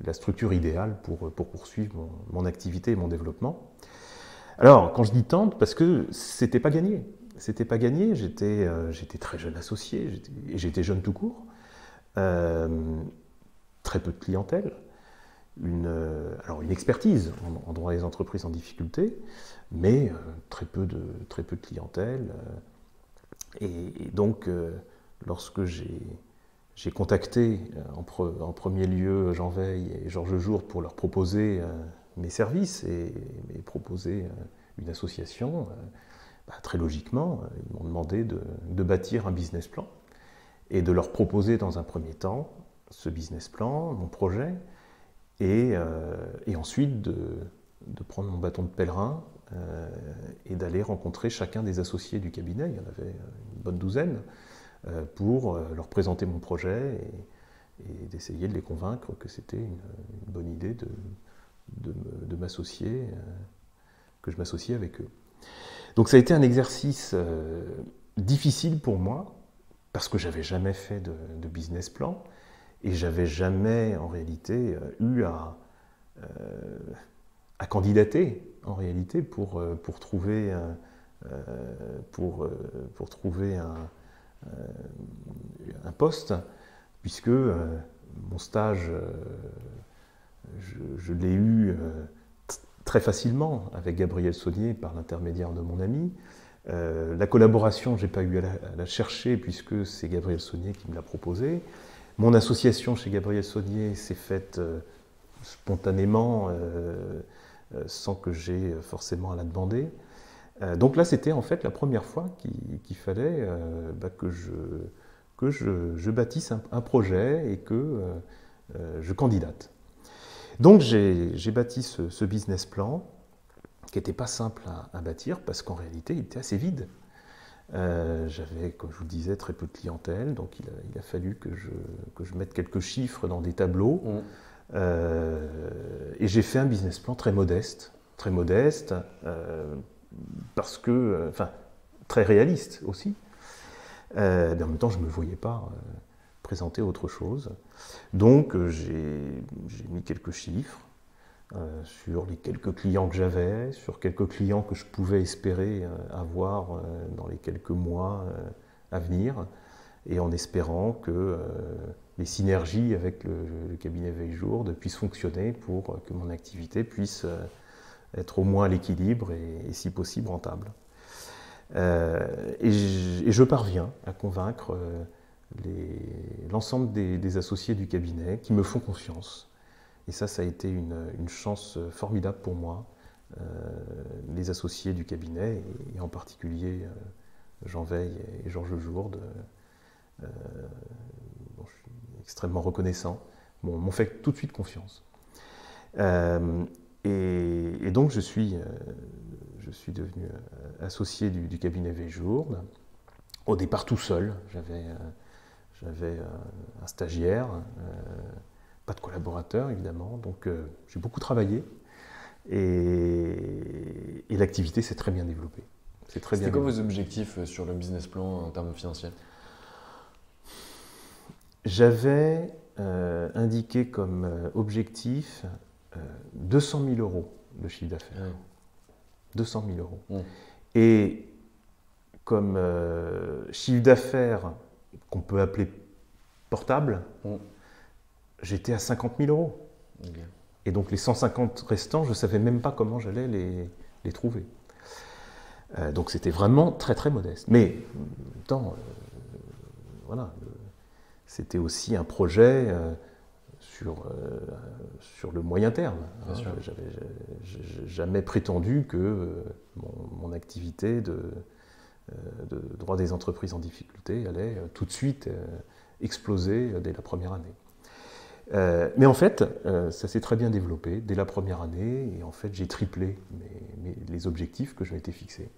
la structure idéale pour poursuivre mon activité et mon développement. Alors, quand je dis tente, parce que c'était pas gagné. C'était pas gagné, j'étais très jeune associé, et j'étais jeune tout court. Très peu de clientèle. Une expertise en droit des entreprises en difficulté, mais très peu de clientèle. Et donc, lorsque j'ai contacté en premier lieu Jean Veil et Georges Jourde pour leur proposer mes services et proposer une association, très logiquement, ils m'ont demandé de bâtir un business plan et de leur proposer dans un premier temps ce business plan, mon projet, et ensuite de prendre mon bâton de pèlerin et d'aller rencontrer chacun des associés du cabinet, il y en avait une bonne douzaine, pour leur présenter mon projet et d'essayer de les convaincre que c'était une bonne idée de m'associer, que je m'associe avec eux. Donc ça a été un exercice difficile pour moi, parce que j'avais jamais fait de business plan, et j'avais jamais, en réalité, eu à candidater, en réalité, pour trouver un poste, puisque mon stage, je l'ai eu très facilement avec Gabriel Saunier par l'intermédiaire de mon ami. La collaboration, je n'ai pas eu à la chercher, puisque c'est Gabriel Saunier qui me l'a proposé. Mon association chez Gabriel Saunier s'est faite spontanément, sans que j'aie forcément à la demander. Donc là, c'était en fait la première fois qu'il fallait que je bâtisse un projet et que je candidate. Donc j'ai bâti ce business plan qui n'était pas simple à bâtir parce qu'en réalité il était assez vide. J'avais, comme je vous le disais, très peu de clientèle, donc il a fallu que je mette quelques chiffres dans des tableaux. Et j'ai fait un business plan très modeste, parce que, enfin, très réaliste aussi. Mais en même temps, je ne me voyais pas présenter autre chose. Donc, j'ai mis quelques chiffres sur les quelques clients que j'avais, sur quelques clients que je pouvais espérer avoir dans les quelques mois à venir, et en espérant que les synergies avec le cabinet Veille-Jourde puissent fonctionner pour que mon activité puisse être au moins à l'équilibre et si possible rentable. Et je parviens à convaincre l'ensemble des associés du cabinet qui me font confiance. Et ça a été une chance formidable pour moi. Les associés du cabinet, et en particulier Jean Veille et Georges Jourde, dont je suis extrêmement reconnaissant, m'ont fait tout de suite confiance. Et donc je suis devenu associé du cabinet Veille-Jourde, au départ tout seul. J'avais un stagiaire, pas de collaborateur évidemment, donc j'ai beaucoup travaillé et l'activité s'est très bien développée. C'était quoi vos objectifs sur le business plan en termes financiers? J'avais indiqué comme objectif 200 000 euros de chiffre d'affaires. Ouais. 200 000 euros. Et comme chiffre d'affaires qu'on peut appeler portable, j'étais à 50 000 euros. Okay. Et donc les 150 restants, je ne savais même pas comment j'allais les trouver. Donc c'était vraiment très très modeste. Mais en même temps, voilà, c'était aussi un projet sur le moyen terme. J'avais jamais prétendu que mon activité de droit des entreprises en difficulté allait tout de suite exploser dès la première année. Mais en fait, ça s'est très bien développé dès la première année, et en fait j'ai triplé les objectifs que je m'étais fixés.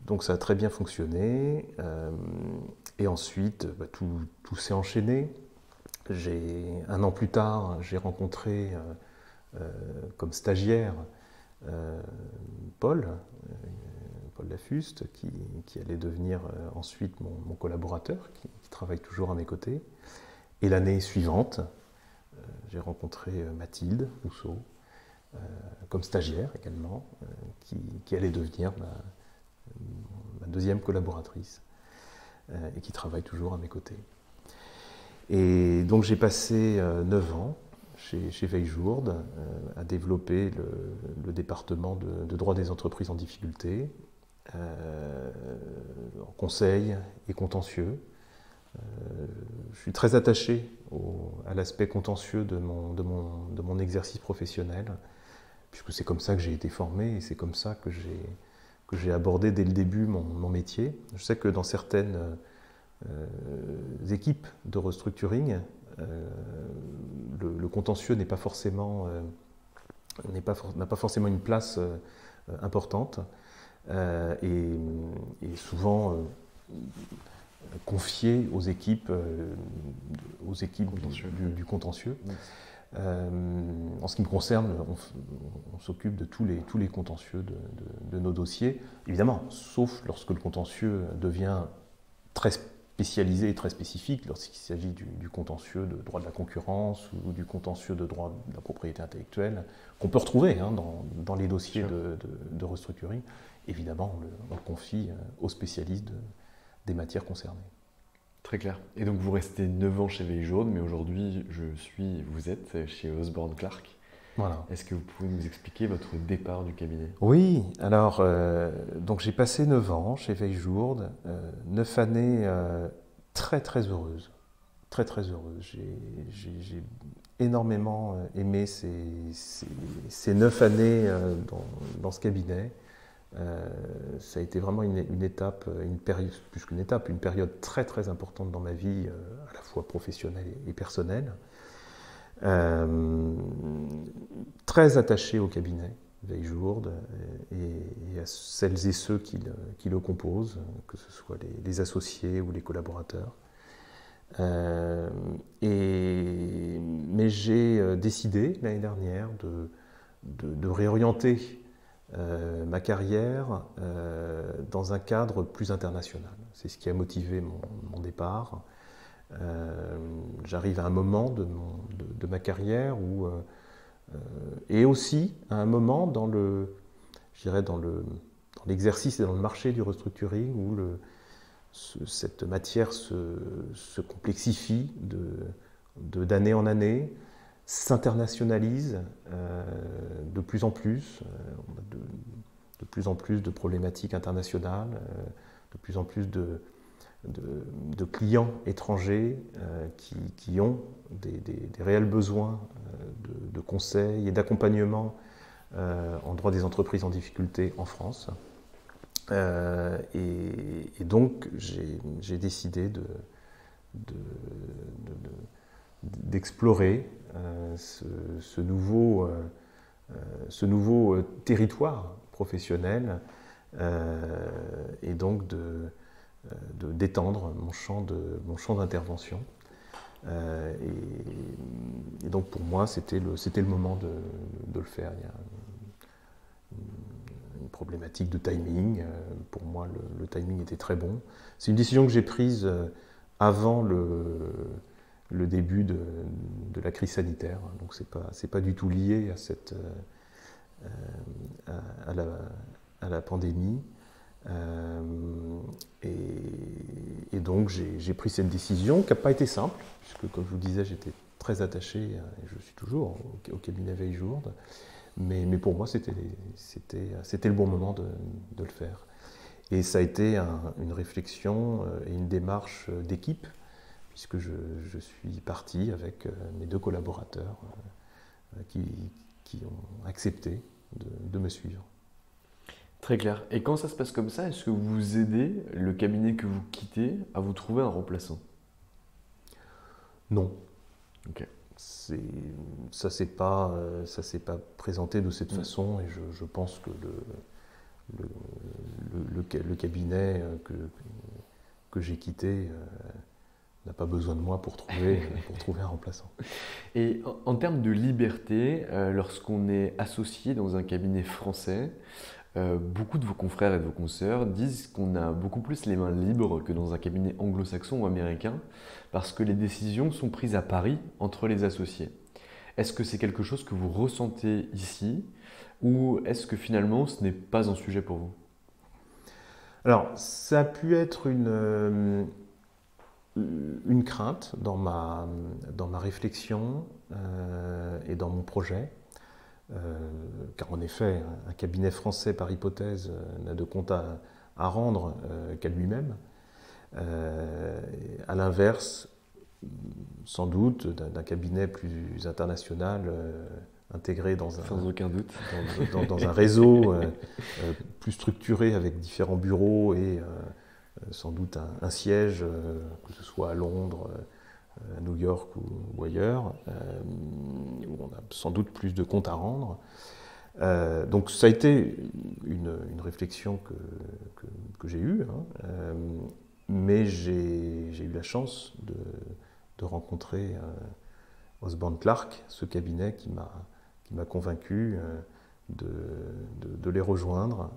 Donc ça a très bien fonctionné, et ensuite tout s'est enchaîné. Un an plus tard, j'ai rencontré comme stagiaire Paul Lafuste, qui allait devenir ensuite mon collaborateur, qui travaille toujours à mes côtés. Et l'année suivante, j'ai rencontré Mathilde Rousseau, comme stagiaire également, qui allait devenir ma deuxième collaboratrice, et qui travaille toujours à mes côtés. Et donc j'ai passé 9 ans chez Veille-Jourde à développer le département de droit des entreprises en difficulté, en conseil et contentieux. Je suis très attaché à l'aspect contentieux de mon exercice professionnel, puisque c'est comme ça que j'ai été formé et c'est comme ça que j'ai abordé dès le début mon métier. Je sais que dans certaines équipes de restructuring, le contentieux n'a pas forcément une place importante, et souvent confié aux équipes du contentieux. En ce qui me concerne, on s'occupe de tous les contentieux de nos dossiers, évidemment, sauf lorsque le contentieux devient très spécialisé et très spécifique, lorsqu'il s'agit du contentieux de droit de la concurrence ou du contentieux de droit de la propriété intellectuelle, qu'on peut retrouver dans les dossiers de restructuring. Évidemment, on le confie aux spécialistes des matières concernées. Très clair. Et donc vous restez 9 ans chez Veille-Jourde, mais aujourd'hui vous êtes chez Osborne Clarke. Voilà. Est-ce que vous pouvez nous expliquer votre départ du cabinet? Oui, alors donc j'ai passé 9 ans chez Veille-Jourde, 9 années très très heureuses. Très très heureuses. J'ai énormément aimé ces 9 années dans ce cabinet. Ça a été vraiment une étape, une période très très importante dans ma vie, à la fois professionnelle et personnelle. Très attaché au cabinet Veille-Jourde et à celles et ceux qui le composent, que ce soit les associés ou les collaborateurs. Mais j'ai décidé l'année dernière de réorienter ma carrière dans un cadre plus international. C'est ce qui a motivé mon départ. J'arrive à un moment de ma carrière où, et aussi à un moment dans l'exercice et dans le marché du restructuring où cette matière se complexifie d'année en année, s'internationalise de plus en plus. On a de plus en plus de problématiques internationales, de plus en plus de clients étrangers qui ont des réels besoins de conseils et d'accompagnement en droit des entreprises en difficulté en France. Et donc j'ai décidé d'explorer ce nouveau territoire professionnel et donc d'étendre mon champ d'intervention. Et donc pour moi, c'était le moment de le faire. Il y a une problématique de timing. Pour moi, le timing était très bon. C'est une décision que j'ai prise avant le début de la crise sanitaire. Donc c'est pas du tout lié à la pandémie. Et donc j'ai pris cette décision qui n'a pas été simple, puisque comme je vous disais, j'étais très attaché, et je suis toujours au cabinet Veille-Jourde, mais pour moi c'était le bon moment de le faire. Et ça a été une réflexion et une démarche d'équipe, puisque je suis parti avec mes 2 collaborateurs qui ont accepté de me suivre. Très clair. Et quand ça se passe comme ça, est-ce que vous aidez le cabinet que vous quittez à vous trouver un remplaçant? Non. Ok. Ça s'est pas présenté de cette façon, et je pense que le cabinet que j'ai quitté n'a pas besoin de moi pour trouver un remplaçant. Et en termes de liberté, lorsqu'on est associé dans un cabinet français, beaucoup de vos confrères et de vos consoeurs disent qu'on a beaucoup plus les mains libres que dans un cabinet anglo-saxon ou américain, parce que les décisions sont prises à Paris entre les associés. Est-ce que c'est quelque chose que vous ressentez ici, ou est-ce que finalement ce n'est pas un sujet pour vous? Alors, ça a pu être une crainte dans ma réflexion et dans mon projet. Car en effet, un cabinet français par hypothèse n'a de compte à rendre qu'à lui-même. À l'inverse, sans doute, d'un cabinet plus international intégré Sans aucun doute. dans un réseau plus structuré avec différents bureaux et sans doute un siège, que ce soit à Londres, à New York ou ailleurs, où on a sans doute plus de comptes à rendre. Donc ça a été une réflexion que j'ai eue, mais j'ai eu la chance de rencontrer Osborne Clarke, ce cabinet qui m'a convaincu de les rejoindre,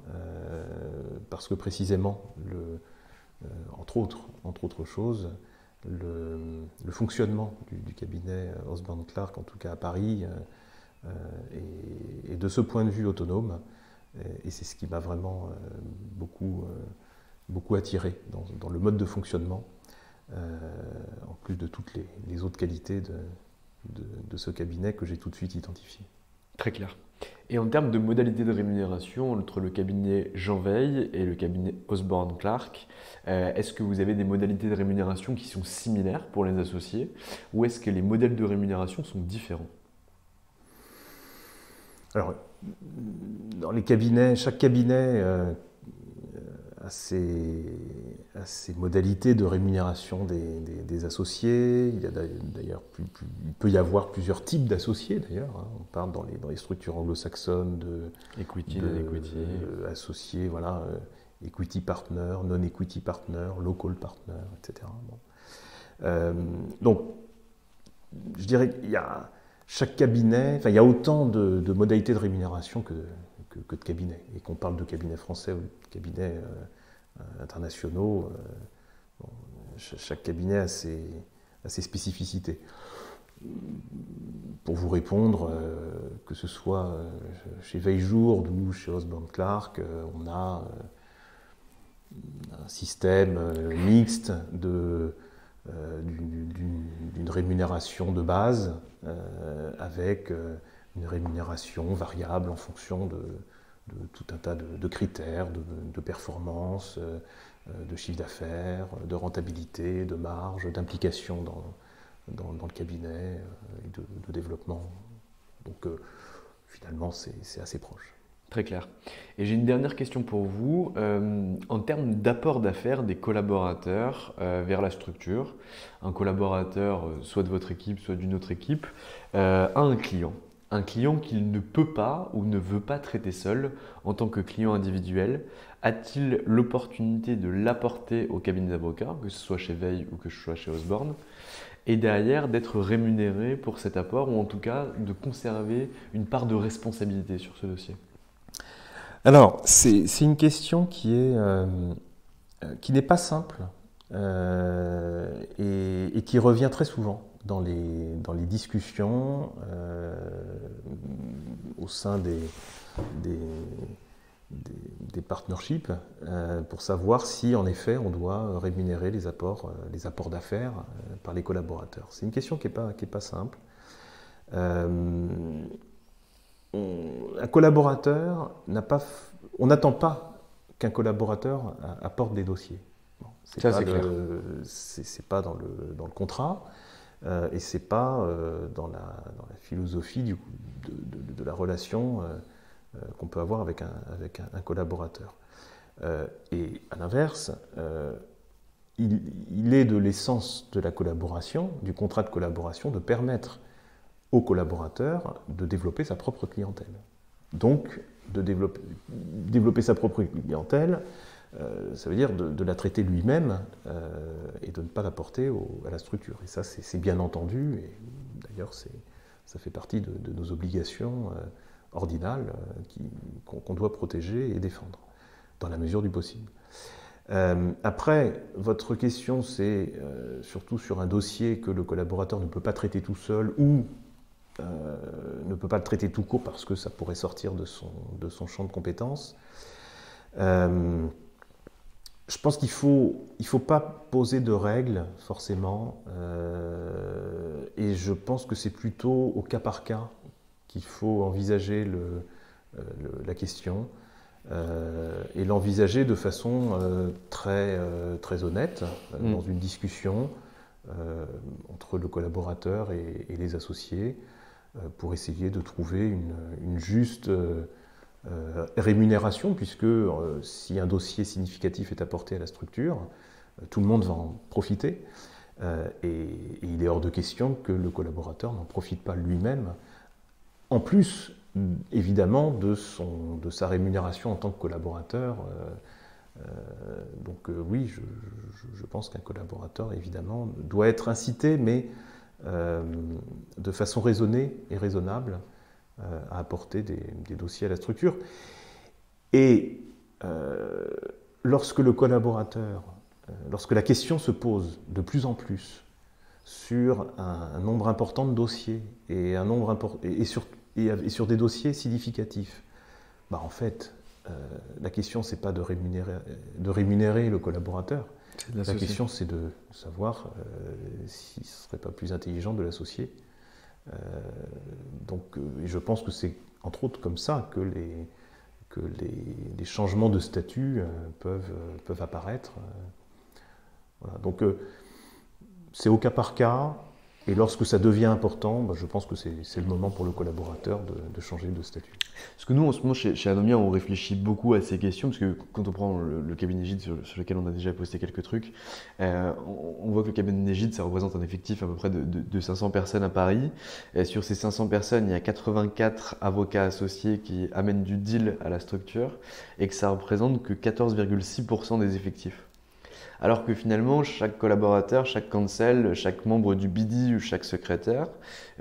parce que précisément, entre autres choses, le fonctionnement du cabinet Osborne Clarke, en tout cas à Paris, est de ce point de vue autonome, et c'est ce qui m'a vraiment beaucoup attiré dans le mode de fonctionnement, en plus de toutes les autres qualités de ce cabinet que j'ai tout de suite identifié. Très clair. Et en termes de modalités de rémunération entre le cabinet Jean Veil et le cabinet Osborne Clarke, est-ce que vous avez des modalités de rémunération qui sont similaires pour les associés, ou est-ce que les modèles de rémunération sont différents? Alors, dans les cabinets, chaque cabinet a ces modalités de rémunération des associés. Il y a d'ailleurs, il peut y avoir plusieurs types d'associés d'ailleurs. On parle dans les structures anglo-saxonnes de equity, non-equity, associés, voilà, equity partner, non-equity partner, local partner, etc. Bon. Donc, je dirais qu'il y a chaque cabinet, enfin, il y a autant de modalités de rémunération que de cabinets. Et qu'on parle de cabinets français ou de cabinets internationaux, bon, chaque cabinet a ses spécificités. Pour vous répondre, que ce soit chez Veiljourde ou chez Osborne Clarke, on a un système mixte d'une rémunération de base avec une rémunération variable en fonction de tout un tas de critères, de performance, de chiffre d'affaires, de rentabilité, de marge, d'implication dans le cabinet et de développement. Donc finalement, c'est assez proche. Très clair. Et j'ai une dernière question pour vous. En termes d'apport d'affaires des collaborateurs vers la structure, un collaborateur, soit de votre équipe, soit d'une autre équipe, a un client qu'il ne peut pas ou ne veut pas traiter seul en tant que client individuel, a-t-il l'opportunité de l'apporter au cabinet d'avocats, que ce soit chez Veil ou que ce soit chez Osborne, et derrière d'être rémunéré pour cet apport ou en tout cas de conserver une part de responsabilité sur ce dossier? Alors, c'est une question qui n'est pas simple et qui revient très souvent dans les discussions au sein des partnerships pour savoir si en effet on doit rémunérer les apports d'affaires par les collaborateurs. C'est une question qui est pas simple. Un collaborateur on n'attend pas qu'un collaborateur apporte des dossiers. Bon, c'est pas dans le contrat et c'est pas dans la philosophie de la relation qu'on peut avoir avec un collaborateur. Et à l'inverse, il est de l'essence de la collaboration, du contrat de collaboration, de permettre au collaborateur de développer sa propre clientèle. Donc, de développer sa propre clientèle, ça veut dire de la traiter lui-même et de ne pas la porter à la structure. Et ça, c'est bien entendu, et d'ailleurs, ça fait partie de nos obligations ordinales qu'on doit protéger et défendre, dans la mesure du possible. Après, votre question, c'est surtout sur un dossier que le collaborateur ne peut pas traiter tout seul ou ne peut pas le traiter tout court parce que ça pourrait sortir de son champ de compétences. Je pense qu'il faut pas poser de règles forcément et je pense que c'est plutôt au cas par cas qu'il faut envisager la question et l'envisager de façon très honnête dans une discussion entre le collaborateur et les associés pour essayer de trouver une juste rémunération, puisque si un dossier significatif est apporté à la structure, tout le monde va en profiter. Et il est hors de question que le collaborateur n'en profite pas lui-même, en plus évidemment de sa rémunération en tant que collaborateur. Donc oui, je pense qu'un collaborateur évidemment doit être incité, mais de façon raisonnée et raisonnable à apporter des dossiers à la structure. Et lorsque le collaborateur, lorsque la question se pose de plus en plus sur un nombre important de dossiers et sur des dossiers significatifs, bah en fait, la question c'est pas de rémunérer le collaborateur. La question c'est de savoir s'il ne serait pas plus intelligent de l'associer. Donc je pense que c'est entre autres comme ça que les changements de statut peuvent apparaître. Voilà. Donc c'est au cas par cas Et lorsque ça devient important, je pense que c'est le moment pour le collaborateur de changer de statut. Parce que nous, en ce moment, chez Anomia, on réfléchit beaucoup à ces questions, parce que quand on prend le cabinet Gide sur lequel on a déjà posté quelques trucs, on voit que le cabinet Gide, ça représente un effectif à peu près de 500 personnes à Paris. Et sur ces 500 personnes, il y a 84 avocats associés qui amènent du deal à la structure, et que ça représente que 14,6% des effectifs. Alors que finalement, chaque collaborateur, chaque counsel, chaque membre du BD ou chaque secrétaire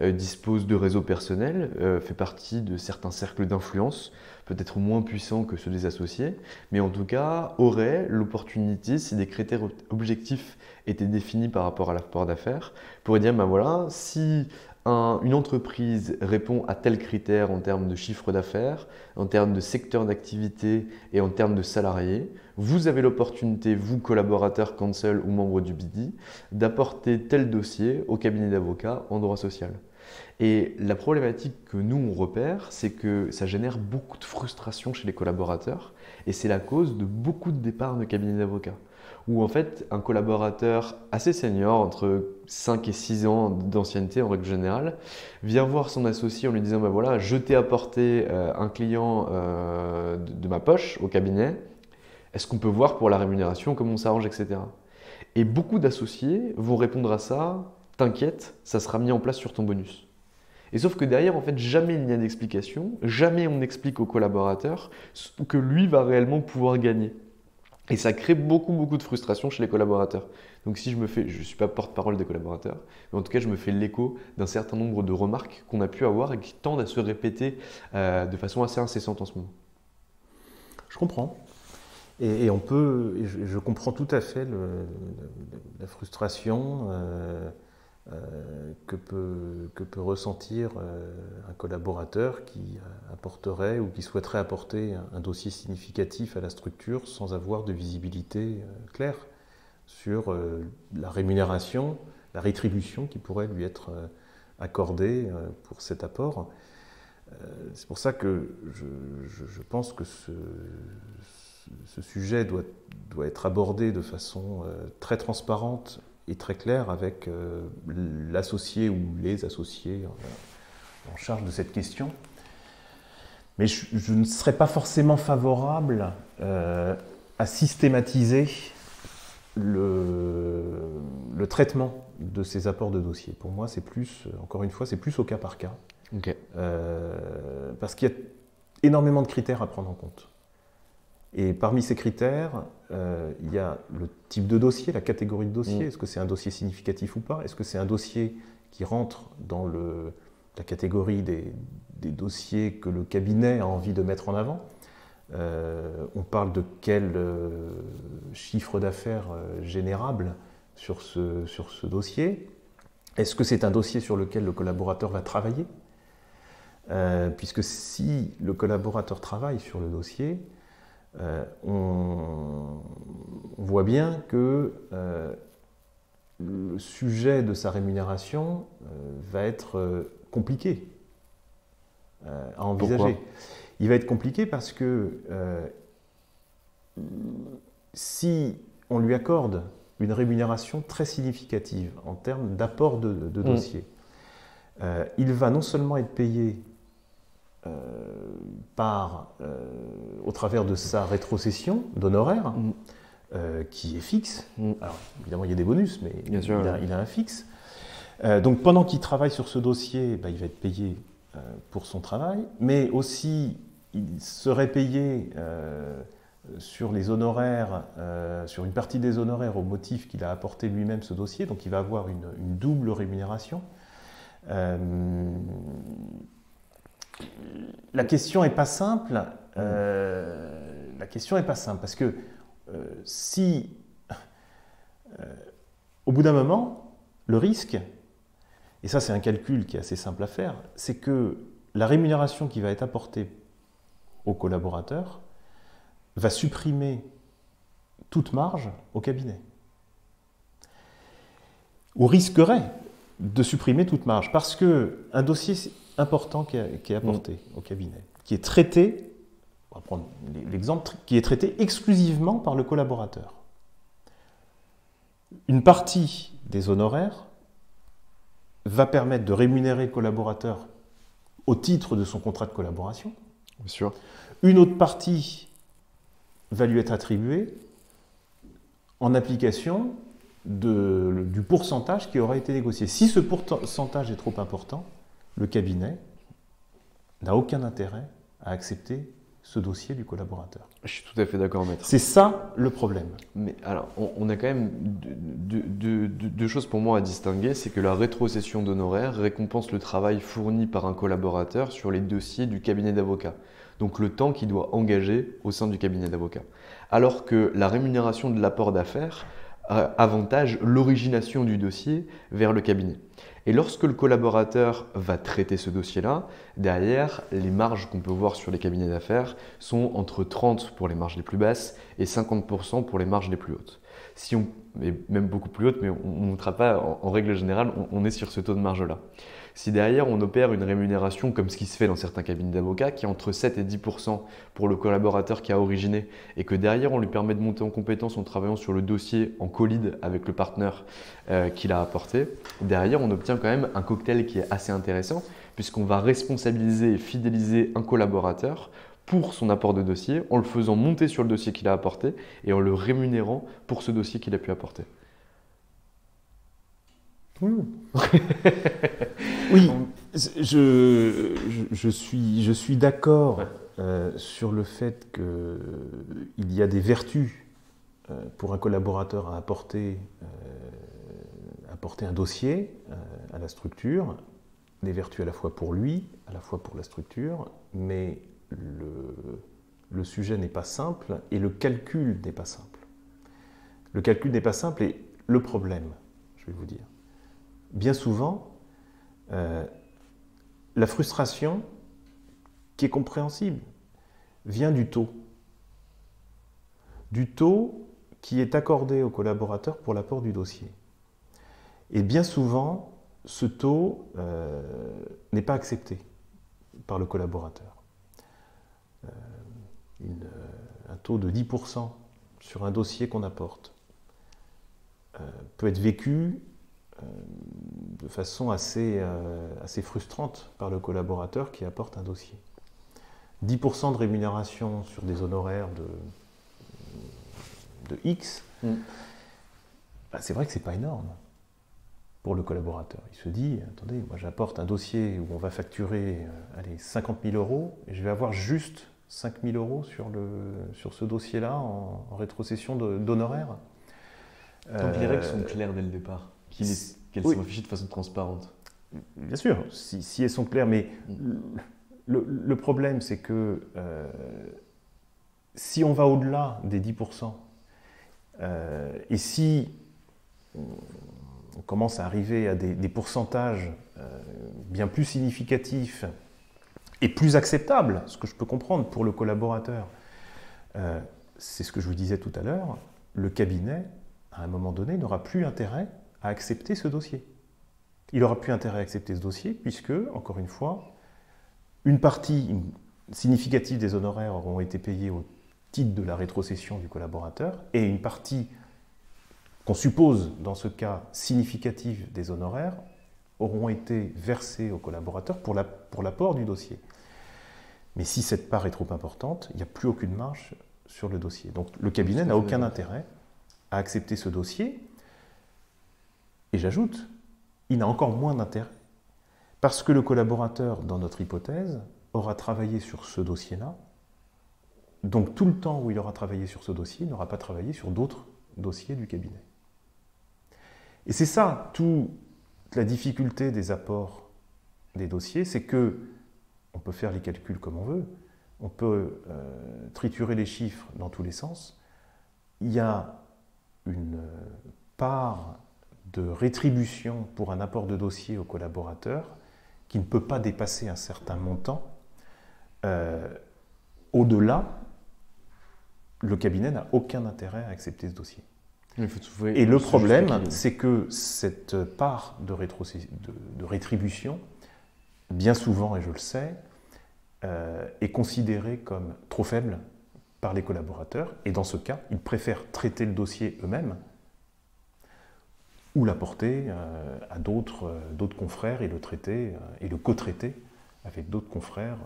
dispose de réseaux personnels, fait partie de certains cercles d'influence, peut-être moins puissants que ceux des associés, mais en tout cas aurait l'opportunité, si des critères objectifs étaient définis par rapport à leur rapport d'affaires, pourrait dire, ben voilà, si une entreprise répond à tel critère en termes de chiffre d'affaires, en termes de secteur d'activité et en termes de salariés, vous avez l'opportunité, vous collaborateurs, counsel ou membres du BD, d'apporter tel dossier au cabinet d'avocats en droit social. Et la problématique que nous on repère, c'est que ça génère beaucoup de frustration chez les collaborateurs et c'est la cause de beaucoup de départs de cabinets d'avocats. Où en fait un collaborateur assez senior, entre 5 et 6 ans d'ancienneté en règle générale, vient voir son associé en lui disant ben voilà, je t'ai apporté un client de ma poche au cabinet, est-ce qu'on peut voir pour la rémunération comment on s'arrange, etc. Et beaucoup d'associés vont répondre à ça, t'inquiète, ça sera mis en place sur ton bonus. Et sauf que derrière, en fait, jamais il n'y a d'explication, jamais on explique au collaborateur ce que lui va réellement pouvoir gagner. Et ça crée beaucoup de frustration chez les collaborateurs. Donc si je ne suis pas porte-parole des collaborateurs, mais en tout cas je me fais l'écho d'un certain nombre de remarques qu'on a pu avoir et qui tendent à se répéter de façon assez incessante en ce moment. Je comprends. Et je comprends tout à fait la frustration que peut ressentir un collaborateur qui apporterait ou qui souhaiterait apporter un dossier significatif à la structure sans avoir de visibilité claire sur la rémunération, la rétribution qui pourrait lui être accordée pour cet apport. C'est pour ça que je pense que ce sujet doit être abordé de façon très transparente et très claire avec l'associé ou les associés en charge de cette question. Mais je ne serais pas forcément favorable à systématiser le traitement de ces apports de dossier. Pour moi, c'est plus, encore une fois, c'est plus au cas par cas. Okay. Parce qu'il y a énormément de critères à prendre en compte. Et parmi ces critères, il y a le type de dossier, la catégorie de dossier. Est-ce que c'est un dossier significatif ou pas? Est-ce que c'est un dossier qui rentre dans la catégorie des dossiers que le cabinet a envie de mettre en avant? On parle de quel chiffre d'affaires générable sur ce dossier? Est-ce que c'est un dossier sur lequel le collaborateur va travailler? Puisque si le collaborateur travaille sur le dossier, on voit bien que le sujet de sa rémunération va être compliqué à envisager. Pourquoi? Il va être compliqué parce que si on lui accorde une rémunération très significative en termes d'apport de dossier, il va non seulement être payé au travers de sa rétrocession d'honoraires, qui est fixe. Alors, évidemment, il y a des bonus, mais il a un fixe. Donc, pendant qu'il travaille sur ce dossier, il va être payé pour son travail, mais aussi, il serait payé sur les honoraires, sur une partie des honoraires au motif qu'il a apporté lui-même ce dossier, donc il va avoir une double rémunération. La question n'est pas simple. La question n'est pas simple parce que si, au bout d'un moment, le risque, et ça c'est un calcul qui est assez simple à faire, c'est que la rémunération qui va être apportée au collaborateur va supprimer toute marge au cabinet. Ou risquerait de supprimer toute marge parce qu'un dossier important qui est apporté au cabinet, qui est traité, on va prendre l'exemple, qui est traité exclusivement par le collaborateur. Une partie des honoraires va permettre de rémunérer le collaborateur au titre de son contrat de collaboration. Bien sûr. Une autre partie va lui être attribuée en application du pourcentage qui aura été négocié. Si ce pourcentage est trop important, le cabinet n'a aucun intérêt à accepter ce dossier du collaborateur. Je suis tout à fait d'accord, maître. C'est ça le problème. Mais alors, on a quand même deux choses pour moi à distinguer. C'est que la rétrocession d'honoraires récompense le travail fourni par un collaborateur sur les dossiers du cabinet d'avocats. Donc le temps qu'il doit engager au sein du cabinet d'avocats. Alors que la rémunération de l'apport d'affaires avantage l'origination du dossier vers le cabinet. Et lorsque le collaborateur va traiter ce dossier-là, derrière, les marges qu'on peut voir sur les cabinets d'affaires sont entre 30% pour les marges les plus basses et 50% pour les marges les plus hautes. Et même beaucoup plus hautes, mais on ne montrera pas, en règle générale, on est sur ce taux de marge-là. Si derrière, on opère une rémunération comme ce qui se fait dans certains cabinets d'avocats, qui est entre 7 et 10% pour le collaborateur qui a originé, et que derrière, on lui permet de monter en compétence en travaillant sur le dossier en co-lead avec le partenaire qu'il a apporté, derrière, on obtient quand même un cocktail qui est assez intéressant, puisqu'on va responsabiliser et fidéliser un collaborateur pour son apport de dossier, en le faisant monter sur le dossier qu'il a apporté et en le rémunérant pour ce dossier qu'il a pu apporter. Oui, je suis d'accord sur le fait qu'il y a des vertus pour un collaborateur à apporter un dossier à la structure, des vertus à la fois pour lui, à la fois pour la structure, mais le sujet n'est pas simple et le calcul n'est pas simple. Le calcul n'est pas simple et le problème, je vais vous dire, bien souvent, la frustration, qui est compréhensible, vient du taux. Du taux qui est accordé au collaborateur pour l'apport du dossier. Et bien souvent, ce taux n'est pas accepté par le collaborateur. Un taux de 10% sur un dossier qu'on apporte peut être vécu de façon assez frustrante par le collaborateur qui apporte un dossier. 10% de rémunération sur des honoraires de X, c'est vrai que ce n'est pas énorme pour le collaborateur. Il se dit, attendez, moi j'apporte un dossier où on va facturer 50 000 € et je vais avoir juste 5 000 € sur ce dossier-là en rétrocession d'honoraires. Tant que les règles sont claires dès le départ, qu'elles sont affichées de façon transparente. Bien sûr, si elles sont claires, mais le problème c'est que si on va au-delà des 10%, et si on commence à arriver à des pourcentages bien plus significatifs et plus acceptables, ce que je peux comprendre pour le collaborateur, c'est ce que je vous disais tout à l'heure, le cabinet, à un moment donné, n'aura plus intérêt à accepter ce dossier. Il n'aura plus intérêt à accepter ce dossier puisque, encore une fois, une partie significative des honoraires auront été payés au titre de la rétrocession du collaborateur et une partie qu'on suppose, dans ce cas, significative des honoraires auront été versés au collaborateur pour l'apport du dossier. Mais si cette part est trop importante, il n'y a plus aucune marge sur le dossier. Donc le cabinet n'a aucun intérêt à accepter ce dossier. Et j'ajoute, il n'a encore moins d'intérêt parce que le collaborateur, dans notre hypothèse, aura travaillé sur ce dossier-là. Donc tout le temps où il aura travaillé sur ce dossier, il n'aura pas travaillé sur d'autres dossiers du cabinet. Et c'est ça, toute la difficulté des apports des dossiers, c'est que on peut faire les calculs comme on veut, on peut triturer les chiffres dans tous les sens. Il y a une part de rétribution pour un apport de dossier au collaborateur qui ne peut pas dépasser un certain montant. Au-delà, le cabinet n'a aucun intérêt à accepter ce dossier. Et le problème, c'est que cette part de rétribution, bien souvent, et je le sais, est considérée comme trop faible par les collaborateurs. Et dans ce cas, ils préfèrent traiter le dossier eux-mêmes ou la porter à d'autres confrères et le traiter et le co-traiter avec d'autres confrères,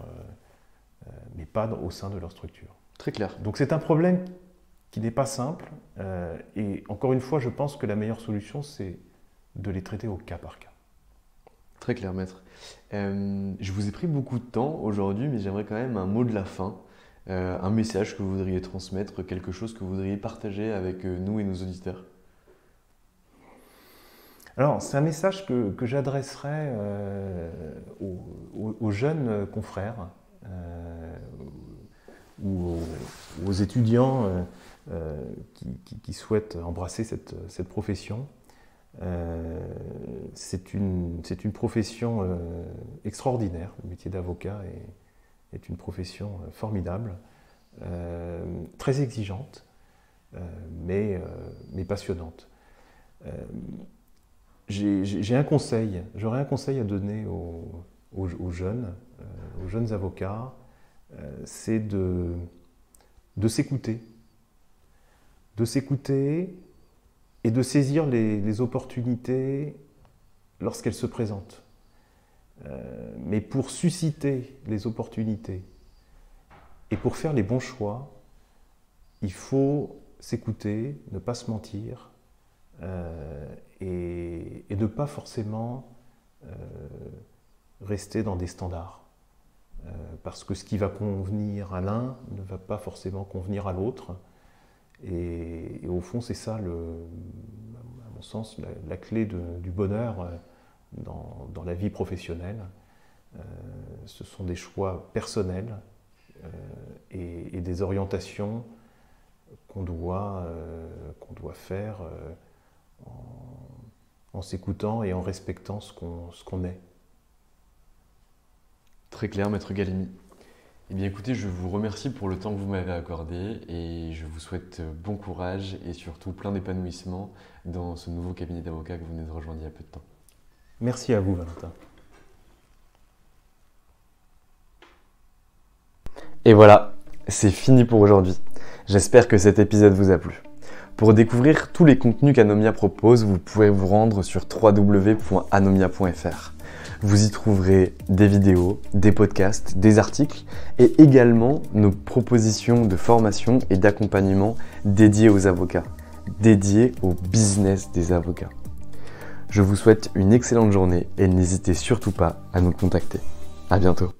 mais pas au sein de leur structure. Très clair. Donc c'est un problème qui n'est pas simple, et encore une fois, je pense que la meilleure solution, c'est de les traiter au cas par cas. Très clair, maître. Je vous ai pris beaucoup de temps aujourd'hui, mais j'aimerais quand même un mot de la fin, un message que vous voudriez transmettre, quelque chose que vous voudriez partager avec nous et nos auditeurs. Alors, c'est un message que j'adresserai aux jeunes confrères ou aux étudiants qui souhaitent embrasser cette profession. C'est une profession extraordinaire. Le métier d'avocat est une profession formidable, très exigeante, mais passionnante. J'aurais un conseil à donner aux jeunes avocats, c'est de s'écouter et de saisir les opportunités lorsqu'elles se présentent. Mais pour susciter les opportunités et pour faire les bons choix, il faut s'écouter, ne pas se mentir, et ne pas forcément rester dans des standards. Parce que ce qui va convenir à l'un ne va pas forcément convenir à l'autre. Et au fond, c'est ça, à mon sens, la clé du bonheur dans la vie professionnelle. Ce sont des choix personnels et des orientations qu'on doit faire en s'écoutant et en respectant ce qu'on est. Très clair, maître Galimi. Eh bien écoutez, je vous remercie pour le temps que vous m'avez accordé et je vous souhaite bon courage et surtout plein d'épanouissement dans ce nouveau cabinet d'avocats que vous venez de rejoindre il y a peu de temps. Merci à vous, Valentin. Et voilà, c'est fini pour aujourd'hui. J'espère que cet épisode vous a plu. Pour découvrir tous les contenus qu'Anomia propose, vous pouvez vous rendre sur www.anomia.fr. Vous y trouverez des vidéos, des podcasts, des articles et également nos propositions de formation et d'accompagnement dédiées aux avocats, dédiées au business des avocats. Je vous souhaite une excellente journée et n'hésitez surtout pas à nous contacter. À bientôt.